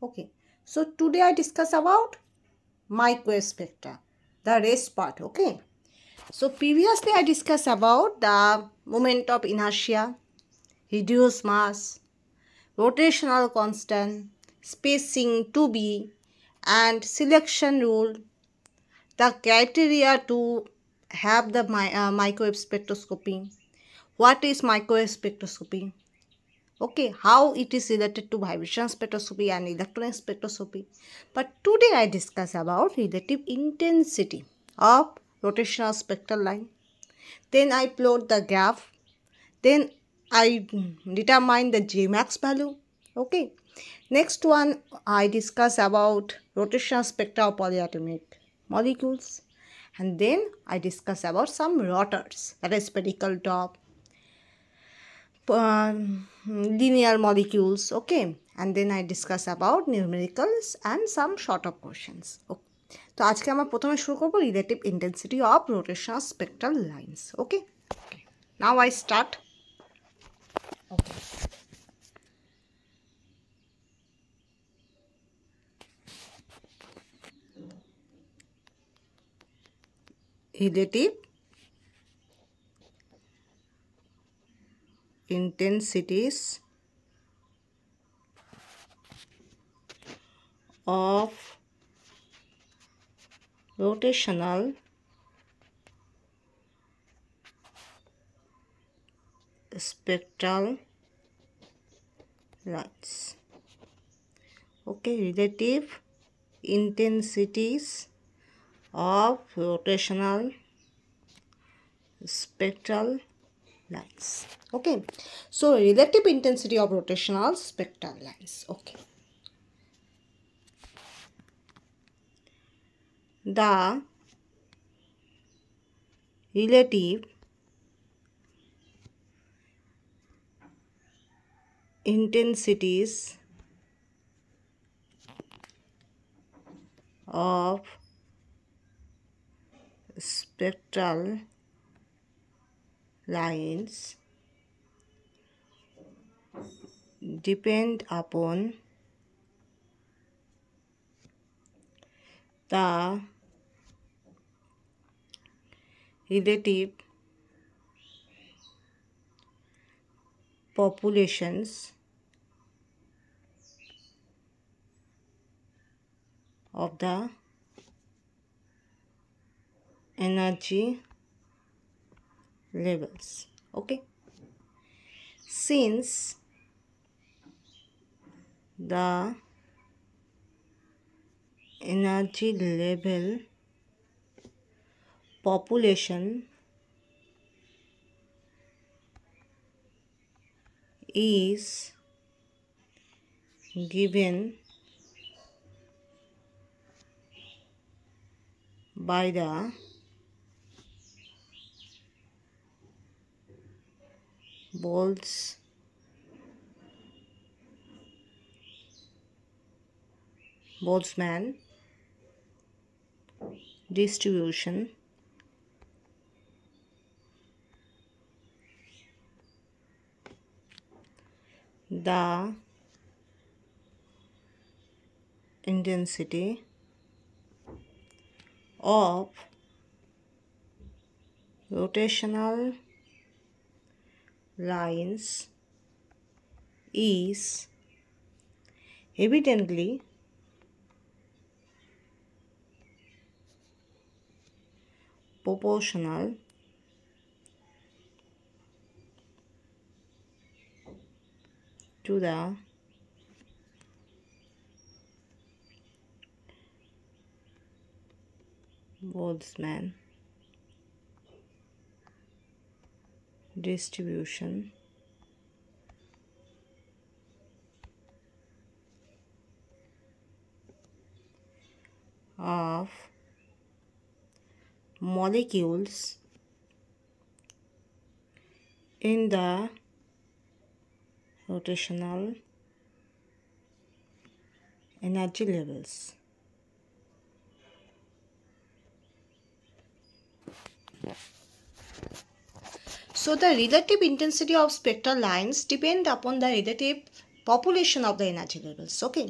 Okay, so today I discuss about microwave spectra, the rest part. Okay, so previously I discussed about the moment of inertia, reduced mass, rotational constant, spacing 2b, and selection rule, the criteria to have the microwave spectroscopy. What is microwave spectroscopy? Okay, how it is related to vibration spectroscopy and electron spectroscopy. But today I discuss about relative intensity of rotational spectral line. Then I plot the graph. Then I determine the Jmax value. Okay. Next one I discuss about rotational spectra of polyatomic molecules. And then I discuss about some rotors, that is spherical top, linear molecules. Okay, and then I discuss about numericals and some short of questions. Okay. তো আজকে আমরা প্রথমে শুরু করব relative intensity of rotational spectral lines. Okay, now I start. Okay, relative intensities of rotational spectral lines. Okay, relative intensities of rotational spectral lines. Okay, so relative intensity of rotational spectral lines. Okay, the relative intensities of spectral lines depend upon the relative populations of the energy levels. Okay, since the energy level population is given by the Boltzmann distribution the intensity of rotational lines is evidently proportional to the Boltzmann distribution of molecules in the rotational energy levels. So the relative intensity of spectral lines depend upon the relative population of the energy levels. Okay,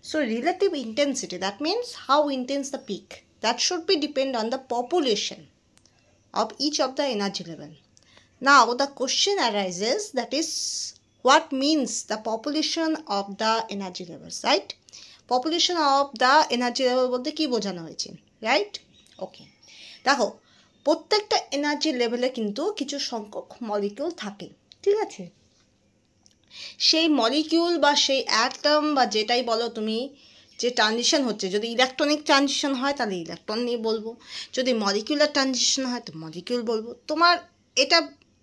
so relative intensity, that means how intense the peak, that should be depend on the population of each of the energy level. Now the question arises, that is what means the population of the energy levels, right? Population of the energy level বলতে কি বোঝানো হয়েছে, right? ওকে, দেখো প্রত্যেকটা energy লেভেলে কিন্তু কিছু সংখ্যক মলিকিউল থাকে, ঠিক আছে? সেই মলিকিউল বা সেই অ্যাটম বা যেটাই বলো তুমি, যে ট্রানজিশন হচ্ছে, যদি ইলেকট্রনিক ট্রানজিশন হয় তাহলে ইলেকট্রন নিয়ে বলবো, যদি মলিকিউলার ট্রানজিশন হয় তো মলিকিউল বলবো। তোমার এটা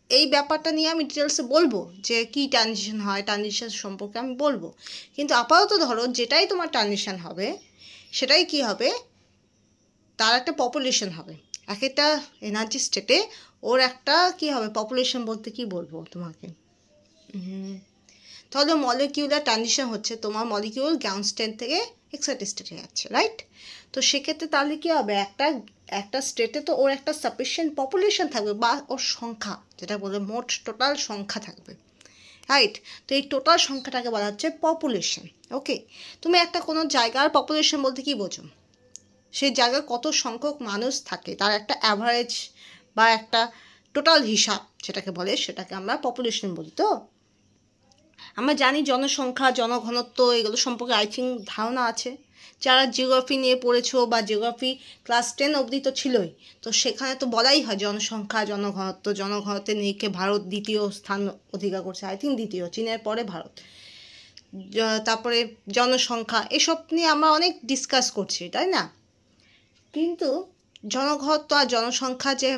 এই ব্যাপারটা নিয়ে আমি ডিটেলসে বলবো যে কী ট্রানজিশন হয়, ট্রানজিশন সম্পর্কে আমি বলবো, কিন্তু আপাতত ধরো যেটাই তোমার ট্রানজিশন হবে সেটাই কি হবে, তার একটা পপুলেশন হবে। এক একটা এনার্জি স্টেটে ওর একটা কি হবে, পপুলেশন বলতে কি বলবো তোমাকে, তাহলে মলিকিউলার ট্রানজিশন হচ্ছে, তোমার মলিকিউল গ্রাউন্ড স্টেট থেকে এক্সাইটেড স্টেটে যাচ্ছে, রাইট? তো সেক্ষেত্রে তাহলে কী হবে, একটা স্টেটে তো ওর একটা সাফিসিয়েন্ট পপুলেশন থাকবে, বা ওর সংখ্যা, যেটা বলে মোট টোটাল সংখ্যা থাকবে, রাইট? তো এই টোটাল সংখ্যাটাকে বলা হচ্ছে পপুলেশন। ওকে, তুমি একটা কোনো জায়গার পপুলেশন বলতে কী বোঝো, সেই জায়গায় কত সংখ্যক মানুষ থাকে তার একটা অ্যাভারেজ বা একটা টোটাল হিসাব যেটাকে বলে, সেটাকে আমরা পপুলেশন বলি। তো আমরা জানি জনসংখ্যা, জনঘনত্ব, এগুলো সম্পর্কে আই থিঙ্ক ধারণা আছে, যারা জিওগ্রাফি নিয়ে পড়েছো বা জিওগ্রাফি ক্লাস 10 অবধি তো ছিলই, তো সেখানে তো বলাই হয় জনসংখ্যা, জনঘনত্ব, জনঘনত্বের নিরিখে ভারত দ্বিতীয় স্থান অধিকার করছে, আই থিঙ্ক দ্বিতীয়, চীনের পরে ভারত। তারপরে জনসংখ্যা, এসব নিয়ে আমরা অনেক ডিসকাস করছি, তাই না? কিন্তু জনঘনত্ব আর জনসংখ্যা যে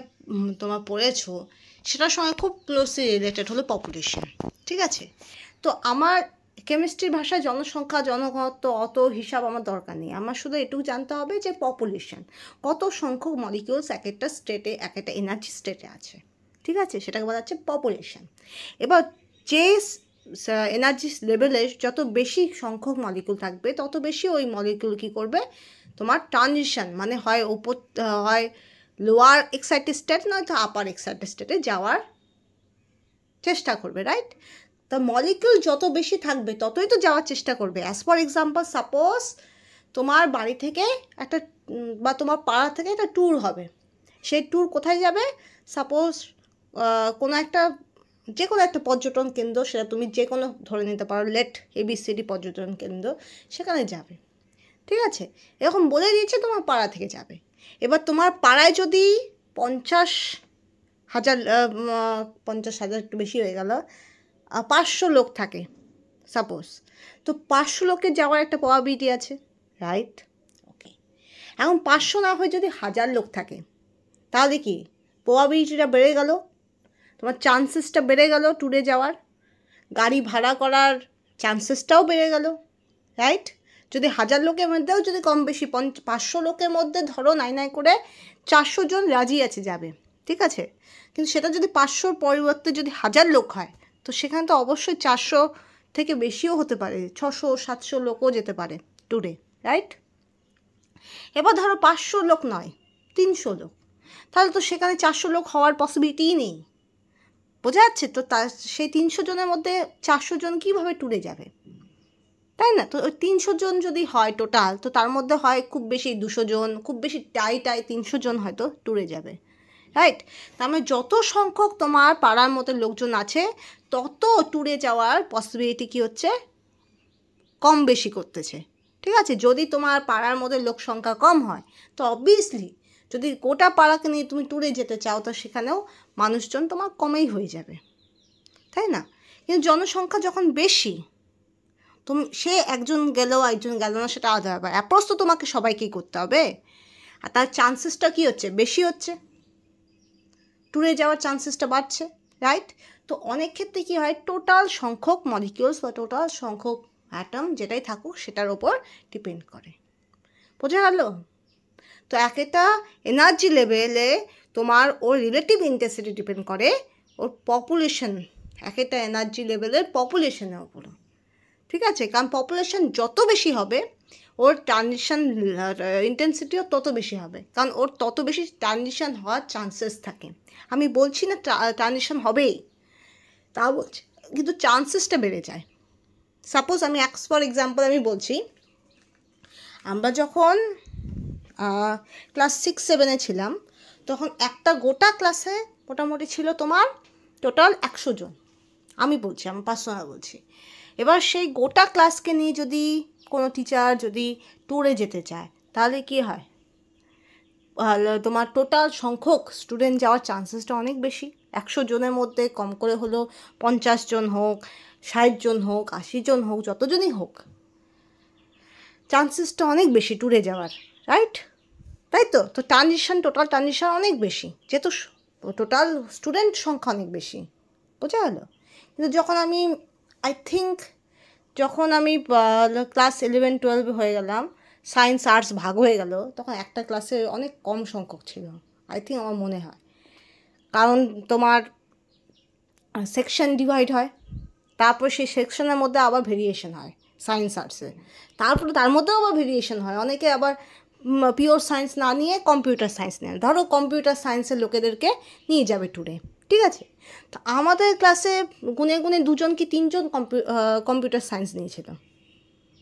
তোমার পড়েছো, সেটার সঙ্গে খুব ক্লোজলি রিলেটেড হলো পপুলেশন, ঠিক আছে? তো আমার কেমিস্ট্রির ভাষায় জনসংখ্যা, জনঘনত্ব অত হিসাব আমার দরকার নেই, আমার শুধু এটুকু জানতে হবে যে পপুলেশন, কত সংখ্যক মলিকিউলস এক একটা স্টেটে, এক একটা এনার্জি স্টেটে আছে, ঠিক আছে? সেটাকে বলা হচ্ছে পপুলেশন। এবার যে এনার্জি লেভেলে যত বেশি সংখ্যক মলিকিউল থাকবে তত বেশি ওই মলিকিউল কী করবে, তোমার ট্রানজিশন, মানে হয় লোয়ার এক্সাইটেড স্টেট নয়তো আপার এক্সাইটেড স্টেটে যাওয়ার চেষ্টা করবে, রাইট? তো মলিকিউল যত বেশি থাকবে ততই তো যাওয়ার চেষ্টা করবে। অ্যাজ ফর এক্সাম্পল, সাপোজ তোমার বাড়ি থেকে একটা বা তোমার পাড়া থেকে একটা ট্যুর হবে, সেই ট্যুর কোথায় যাবে, সাপোজ কোনো একটা যে কোনো একটা পর্যটন কেন্দ্র, সেটা তুমি যে কোনো ধরে নিতে পারো, লেট ABCD পর্যটন কেন্দ্র, সেখানে যাবে, ঠিক আছে? এরকম বলে দিয়েছে তোমার পাড়া থেকে যাবে। এবার তোমার পাড়ায় যদি 50,000 একটু বেশি হয়ে গেল, 500 লোক থাকে সাপোজ, তো 500 লোকের যাওয়ার একটা প্রবাবিলিটি আছে, রাইট? ওকে, এখন 500 না হয়ে যদি 1000 লোক থাকে, তাহলে কি প্রবাবিলিটিটা বেড়ে গেল, তোমার চান্সেসটা বেড়ে গেল ট্যুরে যাওয়ার, গাড়ি ভাড়া করার চান্সেসটাও বেড়ে গেল, রাইট? যদি 1000 লোকের মধ্যেও যদি কম বেশি 500 লোকের মধ্যে ধরো নাই করে 400 জন রাজি আছে যাবে, ঠিক আছে? কিন্তু সেটা যদি 500 পরিবর্তে যদি 1000 লোক হয়, তো সেখানে তো অবশ্যই 400 থেকে বেশিও হতে পারে, 600-700 লোকও যেতে পারে ট্যুরে, রাইট? এবার ধরো 500 লোক নয়, 300 লোক, তাহলে তো সেখানে 400 লোক হওয়ার পসিবিলিটিই নেই, বোঝা যাচ্ছে তো? সেই 300 জনের মধ্যে 400 জন কীভাবে ট্যুরে যাবে, তাই না? তো ওই 300 জন যদি হয় টোটাল, তো তার মধ্যে হয় খুব বেশি 200 জন, খুব বেশি টাই 300 জন হয়তো ট্যুরে যাবে, রাইট? তার মানে যত সংখ্যক তোমার পাড়ার মধ্যে লোকজন আছে তত ট্যুরে যাওয়ার পসিবিলিটি কী হচ্ছে, কম বেশি করতেছে, ঠিক আছে? যদি তোমার পাড়ার মধ্যে লোক সংখ্যা কম হয়, তো অবভিয়াসলি যদি গোটা পাড়াকে নিয়ে তুমি ট্যুরে যেতে চাও, তো সেখানেও মানুষজন তোমার কমেই হয়ে যাবে, তাই না? কিন্তু জনসংখ্যা যখন বেশি, তুমি সে একজন গেলেও একজন গেল না, সেটা আলাদা ব্যাপার, অ্যাপ্রোচ তো তোমাকে সবাইকেই করতে হবে, আর তার চান্সেসটা কী হচ্ছে, বেশি হচ্ছে, ট্যুরে যাওয়ার চান্সেসটা বাড়ছে, রাইট? তো অনেক ক্ষেত্রে কী হয়, টোটাল সংখ্যক মলিকিউলস বা টোটাল সংখ্যক অ্যাটম যেটাই থাকুক সেটার ওপর ডিপেন্ড করে, বোঝা গেল? তো একটা এনার্জি লেভেলে তোমার ওর রিলেটিভ ইন্টেন্সিটি ডিপেন্ড করে ওর পপুলেশন, একটা এনার্জি লেভেলের পপুলেশনের ওপর, ঠিক আছে? কারণ পপুলেশন যত বেশি হবে ওর ট্রানজিশন ইন্টেন্সিটিও তত বেশি হবে, কারণ ওর তত বেশি ট্রানজিশন হওয়ার চান্সেস থাকে। আমি বলছি না ট্রানজিশন হবেই, তা বলছি, কিন্তু চান্সেসটা বেড়ে যায়, সাপোজ আমি ফর এক্সাম্পল আমি বলছি, আমরা যখন ক্লাস 6-7 ছিলাম তখন একটা গোটা ক্লাসে মোটামুটি ছিল তোমার টোটাল 100 জন, আমি বলছি, আমি পার্সোনাল বলছি। এবার সেই গোটা ক্লাসকে নিয়ে যদি কোনো টিচার যদি ট্যুরে যেতে চায় তাহলে কি হয়, তোমার টোটাল সংখ্যক স্টুডেন্ট যাওয়ার চান্সেসটা অনেক বেশি। 100 জনের মধ্যে কম করে হলেও 50 জন হোক, 60 জন হোক, 80 জন হোক, যতজনই হোক, চান্সেসটা অনেক বেশি ট্যুরে যাওয়ার, রাইট? তাই তো টোটাল ট্রানজিশন অনেক বেশি, যেহেতু টোটাল স্টুডেন্ট সংখ্যা অনেক বেশি, বোঝা গেল? কিন্তু যখন আমি যখন আমি ক্লাস 11-12 হয়ে গেলাম, সায়েন্স আর্টস ভাগ হয়ে গেল, তখন একটা ক্লাসে অনেক কম সংখ্যক ছিল, আমার মনে হয়। কারণ তোমার সেকশন ডিভাইড হয়, তারপর সেই সেকশনের মধ্যে আবার ভেরিয়েশন হয় সায়েন্স আর্টসে, তারপরে তার মধ্যেও আবার ভেরিয়েশন হয়। অনেকে আবার পিওর সায়েন্স না নিয়ে কম্পিউটার সায়েন্স নেন, ধরো কম্পিউটার সায়েন্সের লোকেদেরকে নিয়ে যাবে ট্যুরে, ঠিক আছে? তো আমাদের ক্লাসে গুনে গুনে 2 জন কি 3 জন কম্পিউটার সায়েন্স নিয়েছিল,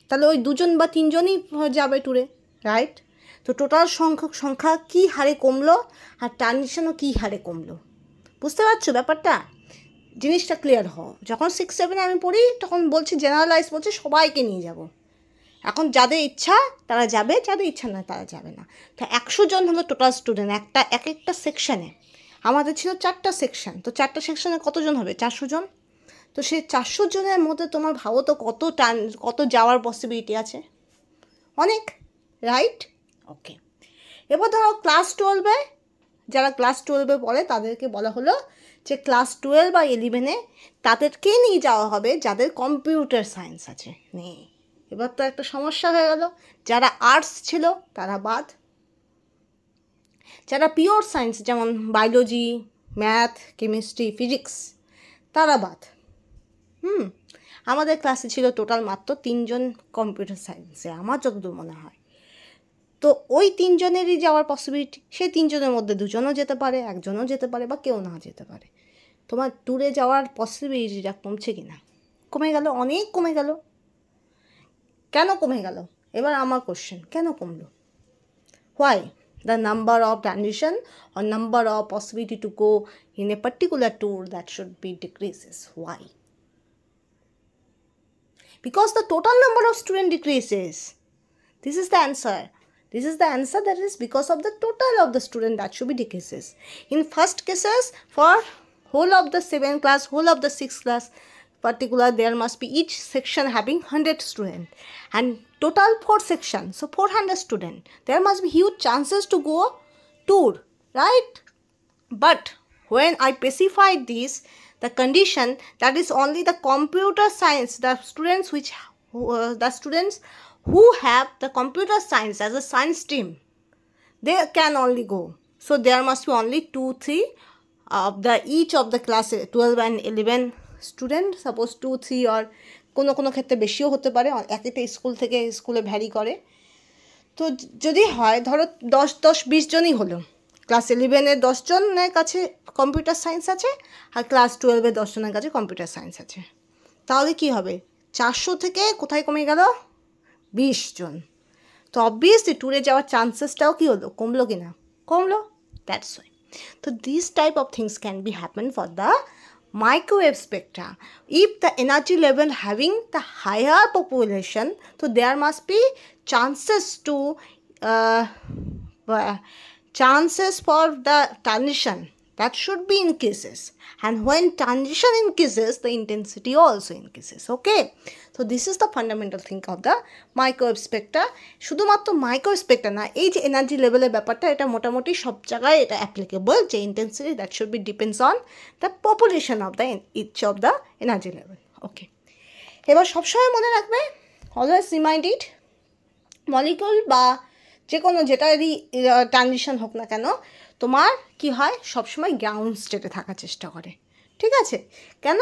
তাহলে ওই 2 জন বা 3 জনই যাবে ট্যুরে, রাইট? তো টোটাল সংখ্যা কী হারে কমলো আর ট্রানজিশনও কী হারে কমলো, বুঝতে পারছো ব্যাপারটা? জিনিসটা ক্লিয়ার হও। যখন 6-7 আমি পড়ি তখন বলছি, জেনারেলাইজ বলছি, সবাইকে নিয়ে যাব। এখন যাদের ইচ্ছা তারা যাবে, যাদের ইচ্ছা না তারা যাবে না। তো 100 জন হলো টোটাল স্টুডেন্ট এক একটা সেকশানে। আমাদের ছিল 4টা সেকশন, তো 4টা সেকশনে কতজন হবে? 400 জন। তো সেই 400 জনের মধ্যে তোমার ভাবো তো কত যাওয়ার পসিবিলিটি আছে, অনেক, রাইট? ওকে, এবার ধরো ক্লাস 12-এ, যারা ক্লাস 12-এ পড়ে তাদেরকে বলা হলো যে ক্লাস 12 বা 11-এ তাদেরকে নিয়ে যাওয়া হবে যাদের কম্পিউটার সায়েন্স আছে। নেই, এবার তো একটা সমস্যা হয়ে গেল, যারা আর্টস ছিল তারা বাদ, যারা পিওর সায়েন্স যেমন বায়োলজি, ম্যাথ, কেমিস্ট্রি, ফিজিক্স, তারা বাদ। আমাদের ক্লাসে ছিল টোটাল মাত্র 3 জন কম্পিউটার সায়েন্সে, আমার যতদূর মনে হয়। তো ওই 3 জনেরই যাওয়ার পসিবিলিটি, সেই 3 জনের মধ্যে 2 জনও যেতে পারে, 1 জনও যেতে পারে, বা কেউ না যেতে পারে। তোমার ট্যুরে যাওয়ার পসিবিলিটিটা কমছে কি না? কমে গেল, অনেক কমে গেল। কেন কমে গেল? এবার আমার কোশ্চেন, কেন কমলো? Why the number of transition or number of possibility to go in a particular tour that should be decreases? Why? Because the total number of student decreases. This is the answer. This is the answer, that is because of the total of the student that should be decreases. In first cases, for whole of the 7th class, whole of the 6th class particular, there must be each section having 100 students and total 4 sections, so 400 students. There must be huge chances to go tour, right? But when I specified this, the condition that is only the computer science, the students who have the computer science as a science stream, they can only go. So there must be only 2-3 of the each of the class 12 and 11 student, suppose 2-3 or কোনো ক্ষেত্রে বেশিও হতে পারে, এক একটা school থেকে স্কুলে vary করে। তো যদি হয় ধরো 10-20 জনই হলো, ক্লাস 11-এর 10 জনের কাছে কম্পিউটার সায়েন্স আছে আর ক্লাস 12-এর 10 জনের কাছে কম্পিউটার সায়েন্স আছে, তাহলে কি হবে? 400 থেকে কোথায় কমে গেল? 20 জন। তো অবভিয়াসলি ট্যুরে যাওয়ার চান্সেসটাও কী হলো? কমলো কি না? কমলো, দ্যাটস ওয়াই। তো this type of things can be happen for the microwave spectra. If the energy level having the higher population, so there must be chances for the transition that should be increases, and when transition increases, the intensity also increases. Okay, so this is the fundamental thing of the microwave spectra. শুধুমাত্র microwave spectra না, এই যে energy লেভেলের ব্যাপারটা, এটা মোটামুটি সব জায়গায় এটা অ্যাপ্লিকেবল, যে intensity that should be depends on the population of the each of the energy level. Okay, এবার সবসময় মনে রাখবে, অলওয়েজ রিমাইন্ডেড, মলিকিউল বা যে কোনো যেটারই ট্রানজিশন হোক না কেন, তোমার কি হয়, সবসময় গ্রাউন্ড স্টেটে থাকার চেষ্টা করে, ঠিক আছে? কেন?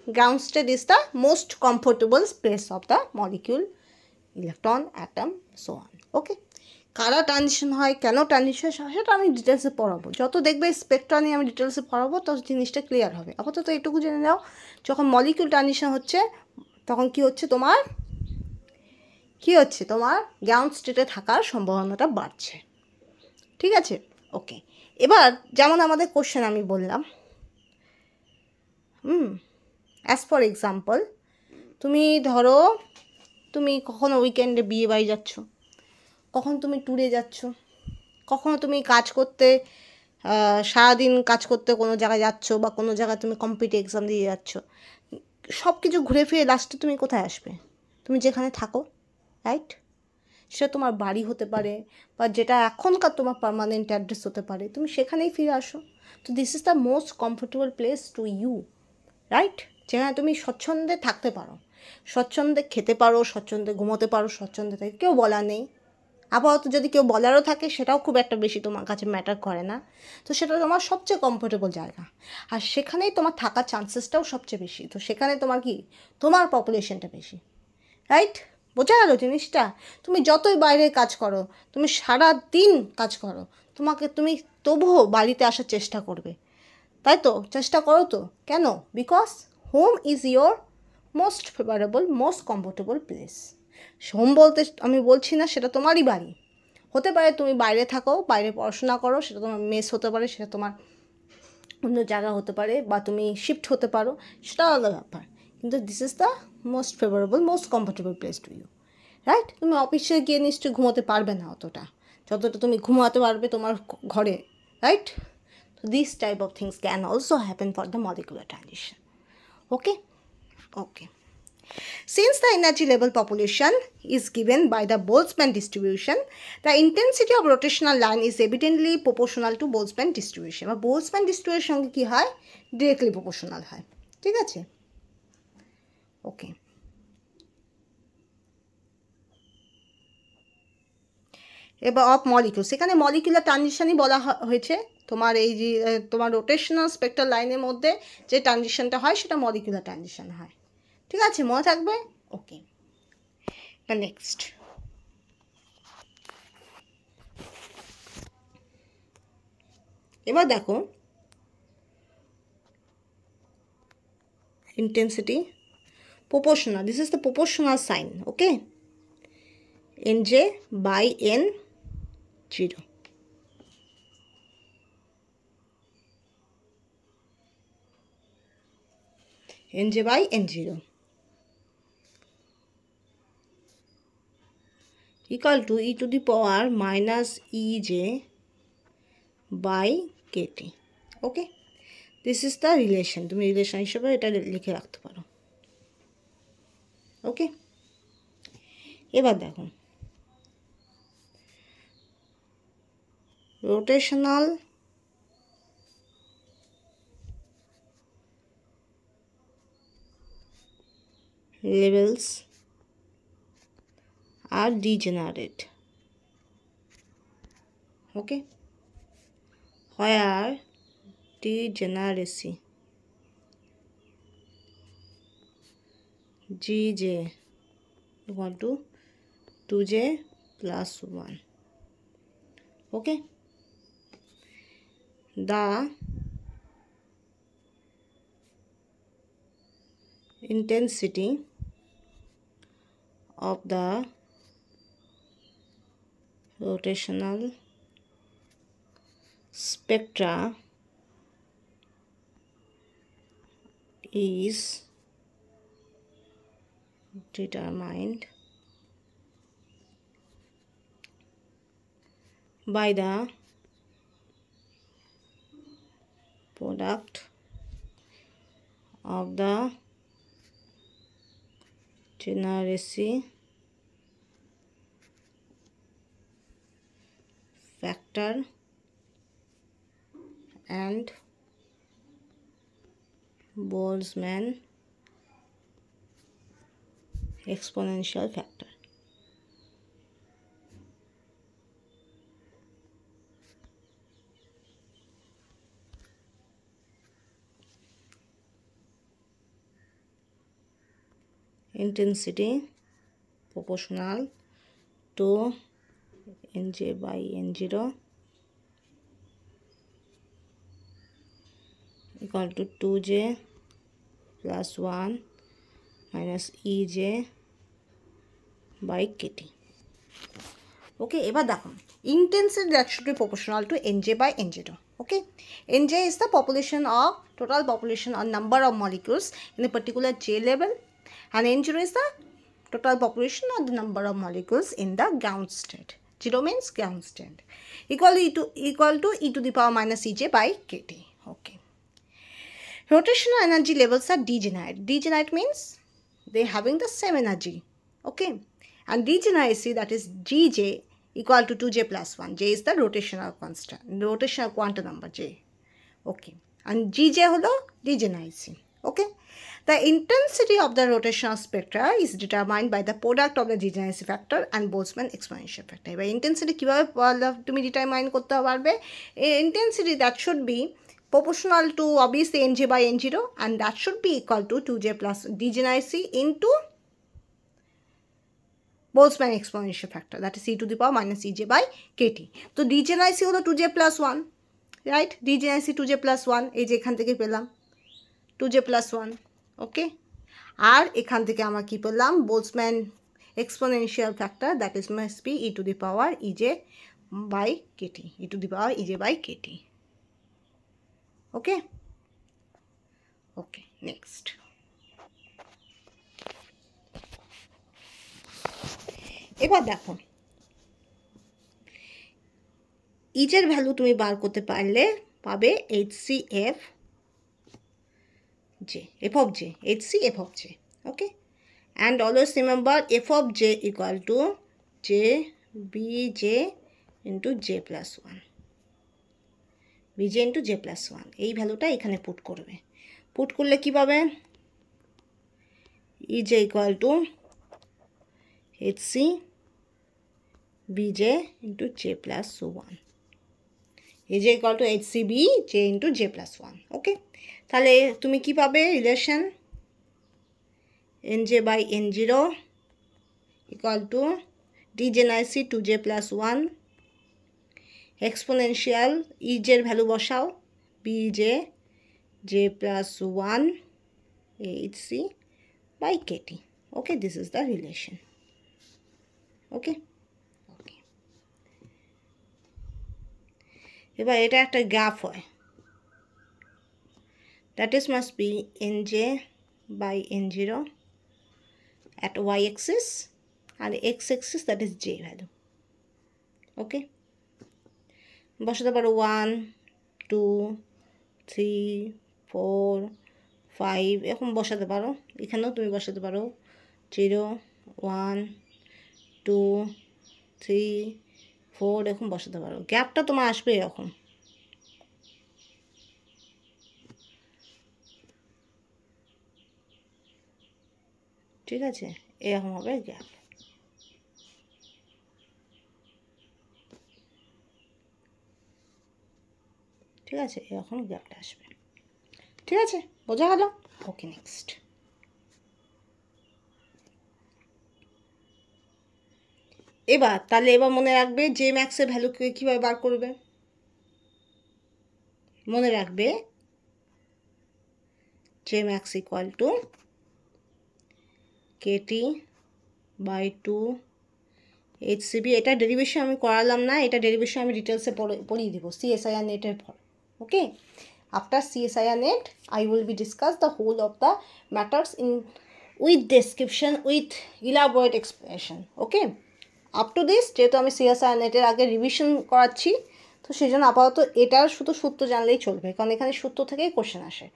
Ground state is the most comfortable place of the molecule, electron, atom, so on. Okay, কারা ট্রানজিশন হয়, কেন ট্রানজিশন হয়, সেটা আমি ডিটেলসে পড়াবো। যত দেখবে স্পেকট্রা নিয়ে আমি ডিটেলসে পড়াবো, তত জিনিসটা ক্লিয়ার হবে। আপাতত এটুকু জেনে নাও, যখন মলিকিউল ট্রানজিশন হচ্ছে, তখন কি হচ্ছে তোমার গ্রাউন্ড স্টেটে থাকার সম্ভাবনাটা বাড়ছে। ঠিক আছে, ওকে। এবার যেমন আমাদের কোশ্চেন আমি বললাম, অ্যাজ ফর এক্সাম্পল, তুমি ধরো তুমি কখনো উইকেন্ডে বিয়ে বাড়ি যাচ্ছ, কখন তুমি ট্যুরে যাচ্ছ, কখনো তুমি কাজ করতে সারাদিন কাজ করতে কোনো জায়গায় যাচ্ছ, বা কোনো জায়গায় তুমি কম্পিটিটিভ এক্সাম দিয়ে যাচ্ছ। সব কিছু ঘুরে ফিরে লাস্টে তুমি কোথায় আসবে? তুমি যেখানে থাকো, রাইট? সেটা তোমার বাড়ি হতে পারে, বা যেটা এখনকার তোমার পার্মানেন্ট অ্যাড্রেস হতে পারে, তুমি সেখানেই ফিরে আসো। তো this is the most comfortable place to you, right? যেখানে তুমি স্বচ্ছন্দে থাকতে পারো, স্বচ্ছন্দে খেতে পারো, স্বচ্ছন্দে ঘুমোতে পারো, স্বচ্ছন্দে থাকে, কেউ বলা নেই। আপাতত যদি কেউ বলারও থাকে সেটাও খুব একটা বেশি তোমার কাছে ম্যাটার করে না। তো সেটা তোমার সবচেয়ে কমফোর্টেবল জায়গা, আর সেখানেই তোমার থাকার চান্সেসটাও সবচেয়ে বেশি। তো সেখানে তোমার কি, তোমার পপুলেশনটা বেশি, রাইট? বোঝা গেল জিনিসটা? তুমি যতই বাইরে কাজ করো, তুমি সারা দিন কাজ করো, তুমি তবুও বাড়িতে আসার চেষ্টা করবে, তাই তো? চেষ্টা করো তো। কেন? Because home is your most favourable, most comfortable place. Home বলতে আমি বলছি না সেটা তোমারই বাড়ি, হতে পারে তুমি বাইরে থাকো, বাইরে পড়াশোনা করো, সেটা তোমার মেস হতে পারে, সেটা তোমার অন্য জায়গা হতে পারে, বা তুমি শিফট হতে পারো, সেটা আলাদা ব্যাপার। কিন্তু this is the most favourable, most comfortable place to you, right? তুমি অফিসে গিয়ে নিশ্চয়ই ঘুমোতে পারবে না অতটা, যতটা তুমি ঘুমাতে পারবে তোমার ঘরে, right? So these type of things can also happen for the molecular transition. Okay? Okay. Since the energy level population is given by the Boltzmann distribution, the intensity of rotational line is evidently proportional to Boltzmann distribution. বা Boltzmann distribution সঙ্গে কি হয়? Directly proportional হয়। ঠিক আছে? ওকে। এবার of molecules, এখানে molecular ট্রানজিশনই বলা হয়েছে। তোমার এই যে তোমার রোটেশনাল স্পেকট্রাল লাইনের মধ্যে যে ট্রানজিশনটা হয় সেটা মলিকুলার ট্রানজিশন হয়। ঠিক আছে, মনে থাকবে? ওকে। নেক্সট, এবার দেখো intensity proportional. This is the proportional sign. Okay, nj by n0. nj by n0 equal to e to the power minus ej by kt. Okay, this is the relation. তুমি relation হিসেবে এটা লিখে রাখতে পারো। ওকে, এবার দেখো rotational levels are degenerate. Okay, where degeneracy gj equal to 2j plus 1. Okay, the intensity of the rotational spectra is determined by the product of the degeneracy factor and Boltzmann exponential factor. Intensity proportional to nj by n0 equal to 2j plus 1 minus EJ by KT. Okay, এবার দেখুন intensity that should be proportional to NJ by N0. Okay, NJ is the population of total population or number of molecules in a particular J level, and N0 is the total population or the number of molecules in the ground state. 0 means ground state. Equal to e to the power minus EJ by KT. Okay. Rotational energy levels are degenerate. Degenerate means they having the same energy. Okay. And degeneracy, that is GJ, equal to 2J plus 1. J is the rotational constant, rotational quantum number J. Okay. And GJ holo degeneracy. Okay. The intensity of the rotational spectra is determined by the product of the degeneracy factor and Boltzmann exponential factor. By intensity কিভাবে তুমি determine করতে পারবে? Intensity that should be proportional to obviously NJ by N0, and that should be equal to 2J plus degeneracy into Boltzmann exponential factor, that is e to the power minus EJ by KT. So degeneracy হলো 2J plus 1, right? Degeneracy 2J plus 1, এই যে এখান থেকে পেলাম 2J plus 1. ওকে, আর এখান থেকে আমরা কি পেলাম? Boltzmann exponential factor, that is must be e to the power EJ by KT, e to the power EJ by KT. Okay. Okay, next. এবার দেখো ইজের ভ্যালু তুমি বার করতে পারলে পাবে HCF J, F of J, HCF of J. Okay, and always remember F of J equal to J BJ into J plus 1, BJ into J plus 1. এই ভ্যালুটা এখানে put করবে। পুট করলে কি পাবে? EJ equal to HC BJ into J plus 1. EJ equal to HCB J into J plus 1. Okay, তাহলে তুমি কি পাবে? Relation NJ by N0 equal to degeneracy 2J plus 1 exponential EJ এর ভ্যালু বসাও BJ J plus 1 HC by KT. Okay, this is the relation. Okay. Okay. এবার এটা একটা graph হয়, that is must be NJ by N0 at y axis and x axis, that is J value. Okay, বসাতে পারো 1 2 3 4 5 এরকম বসাতে পারো। এখানেও তুমি বসাতে পারো 0 1 2 3 4 এরকম বসাতে পারো। গ্যাপটা তোমার আসবে এরকম। ঠিক আছে, এরকম হবে গ্যাপ। ঠিক আছে, এরকম গ্যাপটা আসবে। ঠিক আছে, বোঝা গেল? Okay, next. এবার তাহলে এবার মনে রাখবে জে ম্যাক্সের ভ্যালুকে কীভাবে বার করবে? মনে রাখবে J max equal to KT by 2 HCB। এটা ডেরিভেশন আমি করালাম না, এটা ডেরিভেশন আমি ডিটেলসে পড়িয়ে দেবো CSIR নেটের পর। ওকে, after CSIR net I will be discuss the whole of the matters in with description with elaborate explanation. Okay, up to this যেহেতু আমি CSIR নেটের আগে রিভিশন করাচ্ছি, তো সেই জন্য আপাতত এটার শুধু সূত্র জানলেই চলবে, কারণ এখানে সূত্র থেকেই কোশ্চেন আসে,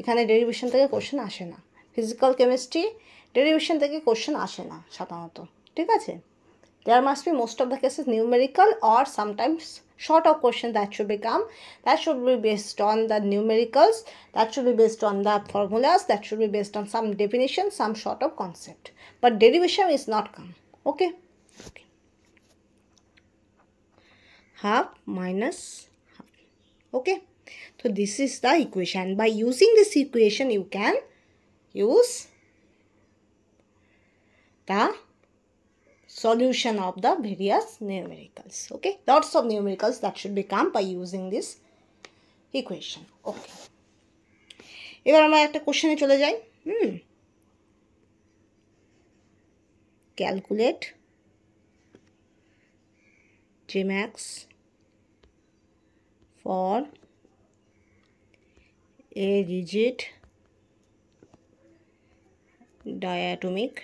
এখানে ডেরিভেশন থেকে কোশ্চেন আসে না। ফিজিক্যাল কেমিস্ট্রি ডেরিভেশন থেকে কোশ্চেন আসে না সাধারণত। ঠিক আছে, there must be most of the cases numerical or sometimes short of question that should become, that should be based on the numericals, that should be based on the formulas, that should be based on some definition, some sort of concept, but derivation is not come. Okay. Okay, half minus half. Okay, so this is the equation. By using this equation you can use the solution of the various numericals. Okay, lots of numericals that should become by using this equation. Okay, এবার আমরা একটা কোশ্চেনে চলে যাই। calculate Jmax for a rigid diatomic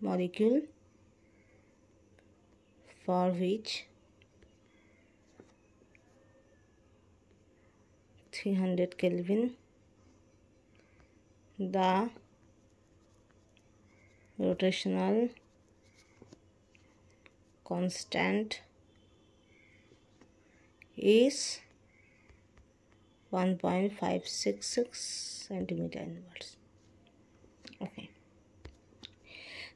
molecule for which 300 Kelvin the rotational constant is 1.566 centimeter inverse. Okay.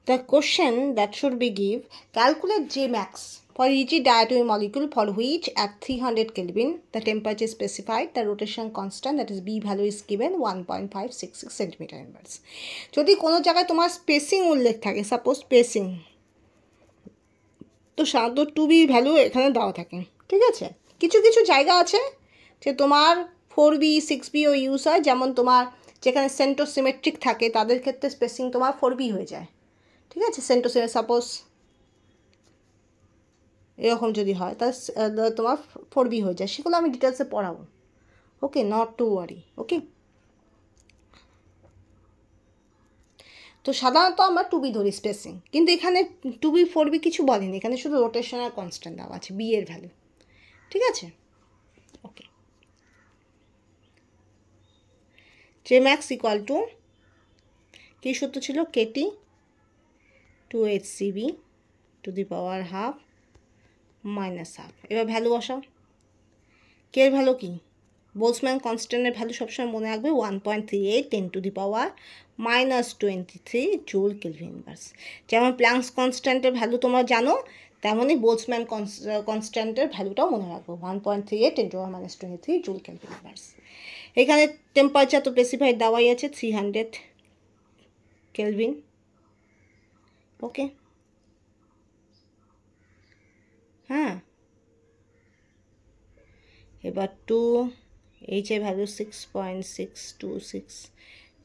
The question that should be give, calculate Jmax for rigid diatomic molecule for which at 300 Kelvin the temperature is specified, the rotation constant that is B value is given 1.566 centimeter inverse. যদি কোনো জায়গায় তোমার spacing উল্লেখ থাকে, suppose spacing, তো সাধারণত 2B value এখানে দেওয়া থাকে, ঠিক আছে। কিছু কিছু জায়গা আছে যে তোমার 4B 6Bও ইউজ হয়, যেমন তোমার যেখানে সেন্টোসিমেট্রিক থাকে তাদের ক্ষেত্রে স্পেসিং তোমার 4B হয়ে যায়, ঠিক আছে। সেন্টোসিমেট্রিক সাপোজ এরকম যদি হয় তাহলে তোমার 4B হয়ে যায়, সেগুলো আমি ডিটেলসে পড়াবো, ওকে, নট টু ওয়ারি, ওকে। তো সাধারণত আমরা 2B ধরি স্পেসিং, কিন্তু এখানে 2B 4B কিছু বলেনি, এখানে শুধু রোটেশনাল কনস্ট্যান্ট দেওয়া আছে বি এর ভ্যালু, ঠিক আছে, ওকে। Jmax ইকুয়াল টু কী সূত্র ছিল, KT 2HCB to the power half minus half. এবার ভ্যালু বসাও, কে এর ভ্যালু কি, বোলসম্যান কনস্ট্যান্টের ভ্যালু সবসময় মনে রাখবে 1.38 10 to the power -23 joule kelvin inverse. যেমন প্ল্যাঙ্কস কনস্ট্যান্টের ভ্যালু তোমরা জানো, তেমনই বোলসম্যান কনস্ট্যান্টের ভ্যালুটাও মনে রাখবো 1.38 10 to the power -23 joule kelvin inverse. এখানে টেম্পারেচার তো স্পেসিফাইড দেওয়াই আছে 300 কেলভিন, ওকে, হ্যাঁ। এবার 2H এর value 6.626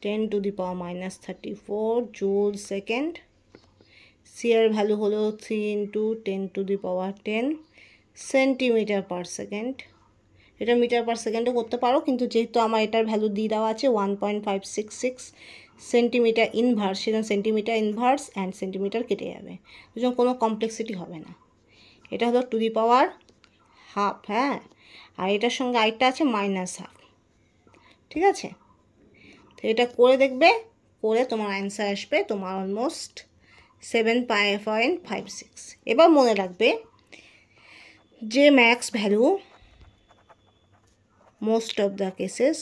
10 to the power -34 joule second. C এর ভ্যালু হলো 3 × 10 to the power 10 centimetre per second. এটা মিটার পার সেকেন্ডও করতে পারো, কিন্তু যেহেতু আমার এটার ভ্যালু দিয়ে দেওয়া আছে 1.566 সেন্টিমিটার ইনভার্স, সেজন্য সেন্টিমিটার ইনভার্স অ্যান্ড সেন্টিমিটার কেটে যাবে, সেজন্য কোনো কমপ্লেক্সিটি হবে না। এটা হলো টু দি পাওয়ার হাফ, হ্যাঁ, আর এটার সঙ্গে আরেকটা আছে -হাফ, ঠিক আছে। তো এটা করে দেখবে, করে তোমার অ্যান্সার আসবে তোমার অলমোস্ট 7.56। এবার মনে রাখবে Jmax value most of the cases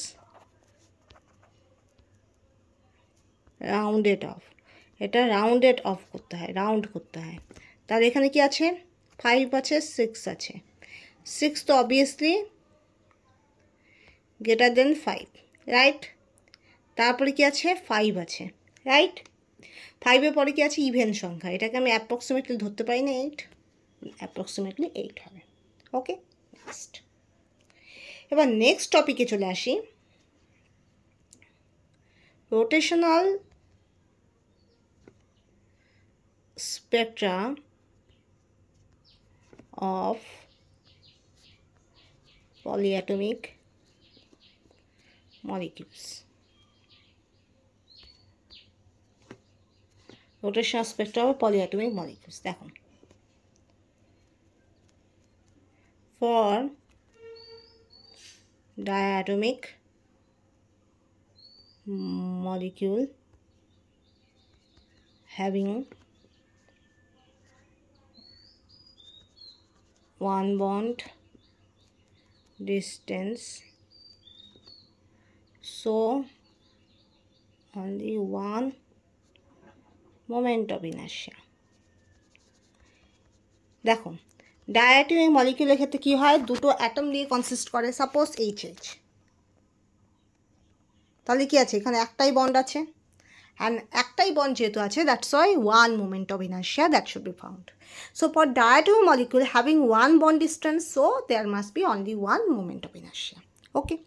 rounded of, এটা রাউন্ডেড অফ করতে হয়, রাউন্ড করতে হয়। তাহলে এখানে কি আছে, 5 আছে, 6 আছে, 6 তো অবভিয়াসলি গ্রেটার দেন 5, রাইট। তারপরে কি আছে, 5 আছে, রাইট। 5-এর পরে কি আছে, ইভেন সংখ্যা, এটাকে আমি অ্যাপ্রক্সিমেটলি ধরতে পারি না, 8, অ্যাপ্রক্সিমেটলি 8 হবে, ওকে। নেক্সট, এবার নেক্সট টপিকে চলে আসি, rotational Spectra of polyatomic molecules. Rotational spectra of polyatomic molecules. দেখো, for diatomic molecule having one bond distance, so only one moment of inertia. দেখো, ডায়াটমিক মলিকিউলের ক্ষেত্রে কী হয়, দুটো অ্যাটম দিয়ে কনসিস্ট করে, সাপোজ HH, তাহলে কি আছে, এখানে একটাই বন্ড আছে, অ্যান্ড একটাই বন্ড যেহেতু আছে, that's Y one moment of inertia that should be found. So for diatomic molecule having one bond distance, so there must be only one moment of inertia, okay.